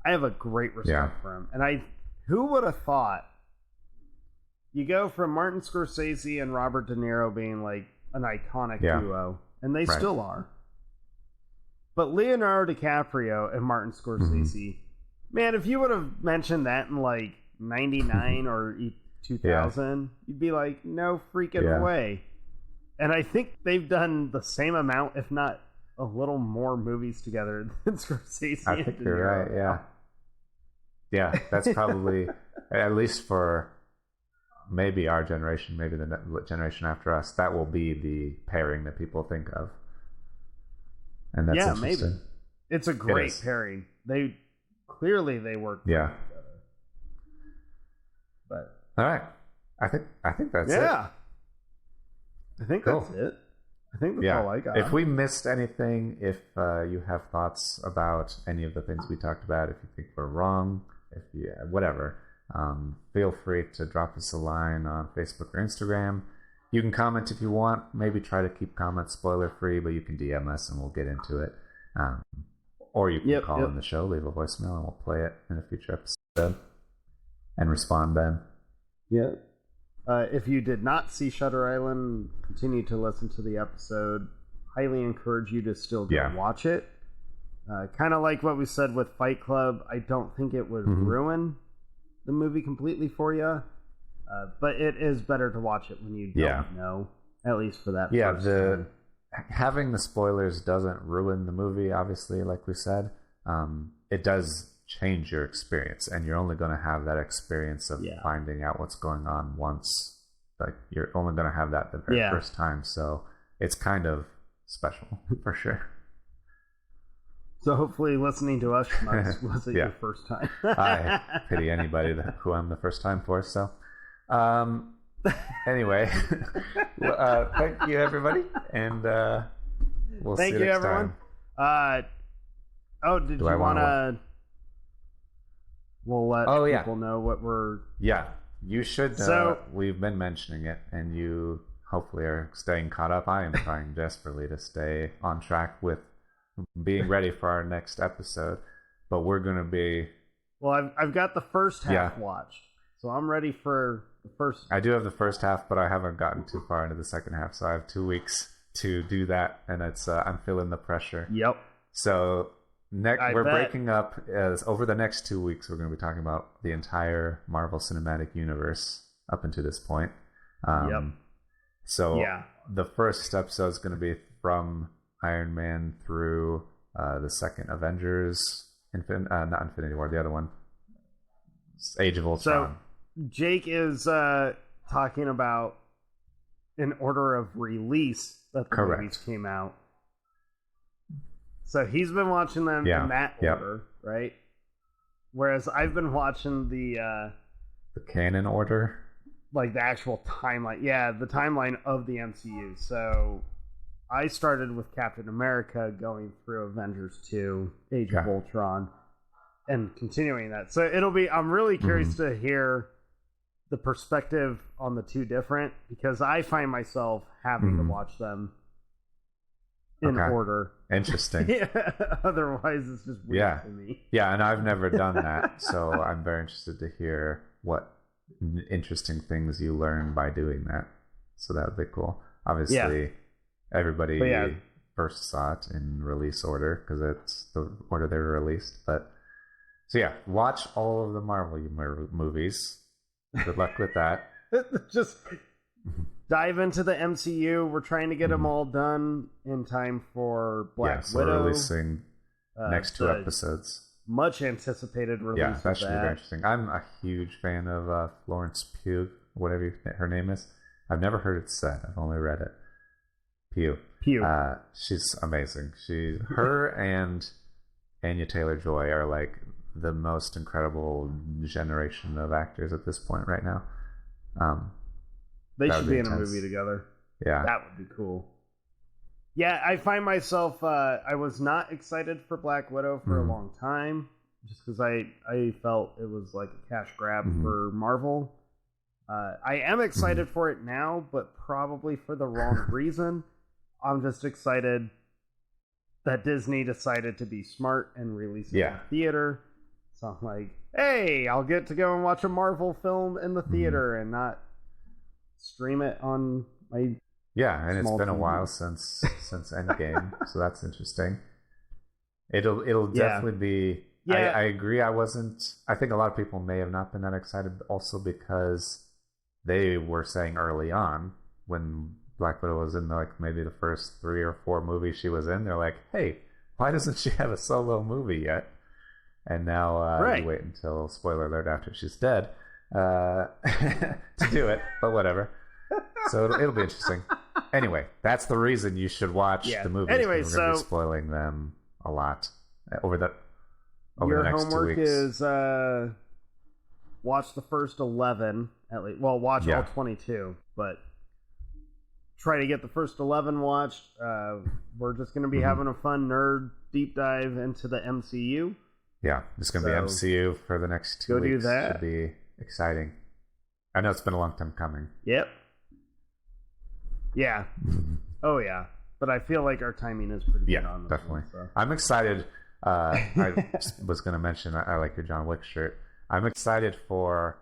I have a great respect for him. And who would have thought you go from Martin Scorsese and Robert De Niro being like an iconic duo, and they still are, but Leonardo DiCaprio and Martin Scorsese, man, if you would have mentioned that in like 99 or 2000, you'd be like, no freaking way. And I think they've done the same amount, if not a little more movies together than Scorsese.
I think you're right, yeah, that's probably, at least for maybe our generation, maybe the generation after us, that will be the pairing that people think of. And that's interesting.
Maybe. It's a great pairing. Clearly they work together.
But all right. I think that's it.
Yeah. I think that's it. I think that's all I got.
If we missed anything, if you have thoughts about any of the things we talked about, if you think we're wrong, whatever, feel free to drop us a line on Facebook or Instagram. You can comment if you want. Maybe try to keep comments spoiler free, but you can DM us and we'll get into it. Or you can call in the show, leave a voicemail, and we'll play it in a future episode and respond then.
Yeah. If you did not see Shutter Island, continue to listen to the episode. Highly encourage you to still go watch it. Kind of like what we said with Fight Club, I don't think it would ruin the movie completely for you. But it is better to watch it when you don't know, at least for that first time.
Having the spoilers doesn't ruin the movie, obviously, like we said. It does change your experience, and you're only going to have that experience of finding out what's going on once. Like, you're only going to have that the very first time, so it's kind of special, for sure.
So hopefully listening to us wasn't your first time.
I pity anybody who I'm the first time for, so... Anyway, thank you everybody, and we'll see you next
everyone.
time.
Did you want to? We'll let people know what we're.
Yeah, you should. We've been mentioning it, and you hopefully are staying caught up. I am trying desperately to stay on track with being ready for our next episode, but we're going to be.
Well, I've got the first half watched, so I'm ready for.
I do have the first half, but I haven't gotten too far into the second half, so I have 2 weeks to do that, and it's I'm feeling the pressure.
Yep.
So we're breaking up as over the next 2 weeks. We're going to be talking about the entire Marvel Cinematic Universe up until this point. So the first episode is going to be from Iron Man through the second Avengers, not Infinity War, the other one, Age of Ultron.
So Jake is talking about an order of release that the movies came out. So he's been watching them in that order, right? Whereas I've been watching the
canon order,
like the actual timeline. Yeah, the timeline of the MCU. So I started with Captain America, going through Avengers 2, Age of Ultron, and continuing that. So I'm really curious to hear the perspective on the two different, because I find myself having to watch them in order.
Interesting.
Otherwise it's just weird to me.
Yeah, and I've never done that, so I'm very interested to hear what interesting things you learn by doing that. So that would be cool. Obviously, everybody first saw it in release order because it's the order they were released. But so watch all of the Marvel movies. Good luck with that.
Just dive into the MCU. We're trying to get them all done in time for Black Widow.
We're releasing next 2 episodes.
Much anticipated release. Yeah,
that should be very interesting. I'm a huge fan of Florence Pugh, whatever her name is. I've never heard it said. I've only read it. Pugh. She's amazing. Her and Anya Taylor-Joy are like the most incredible generation of actors at this point right now.
They should be in a movie together.
Yeah.
That would be cool. Yeah, I find myself, I was not excited for Black Widow for a long time, just because I felt it was like a cash grab for Marvel. I am excited for it now, but probably for the wrong reason. I'm just excited that Disney decided to be smart and release it in theater. So I'm like, hey, I'll get to go and watch a Marvel film in the theater and not stream it on my
and it's been a while since Endgame, so that's interesting. It'll definitely be. I agree. I think a lot of people may have not been that excited, also because they were saying early on when Black Widow was in maybe the first 3 or 4 movies she was in, they're like, hey, why doesn't she have a solo movie yet? And now you wait until, spoiler alert, after she's dead to do it, but whatever. So it'll be interesting. Anyway, that's the reason you should watch the movies.
Anyway,
we're going to be spoiling them a lot over the next 2 weeks.
Your homework is watch the first 11 at least. Well, watch all 22, but try to get the first 11 watched. We're just going to be having a fun nerd deep dive into the MCU.
Yeah, it's going to be MCU for the next 2 weeks.
Go do that.
Should be exciting. I know it's been a long time coming.
Yep. Yeah. Oh, yeah. But I feel like our timing is pretty good on this. Yeah, definitely. So.
I'm excited. I was going to mention I like your John Wick shirt. I'm excited for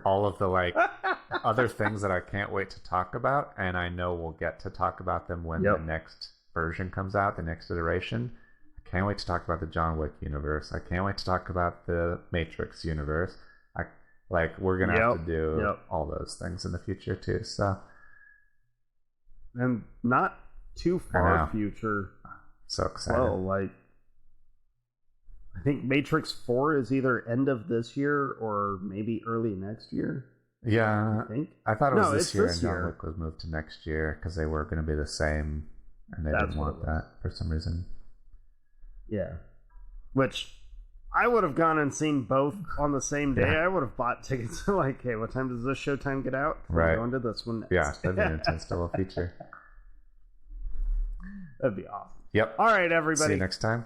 all of the other things that I can't wait to talk about, and I know we'll get to talk about them when the next version comes out, the next iteration. I can't wait to talk about the John Wick universe. I can't wait to talk about the Matrix universe. We're gonna have to do all those things in the future too. So,
and not too far future.
So excited.
Well, I think Matrix 4 is either end of this year or maybe early next year.
Yeah, I thought it was this year, and John
year.
Wick was moved to next year because they were going to be the same, and they didn't want that for some reason.
Yeah, which I would have gone and seen both on the same day. I would have bought tickets. Hey, what time does this Showtime get out?
Right.
We're going to this one next.
Yeah, that'd be an intense double feature.
That'd be awesome.
Yep.
All right, everybody.
See you next time.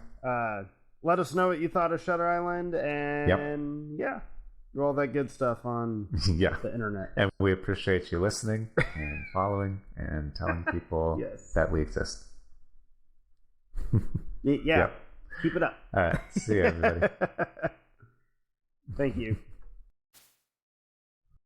Let us know what you thought of Shutter Island, and do all that good stuff on the internet.
And we appreciate you listening and following and telling people that we exist.
Keep it up.
All right. See you, everybody.
Thank you.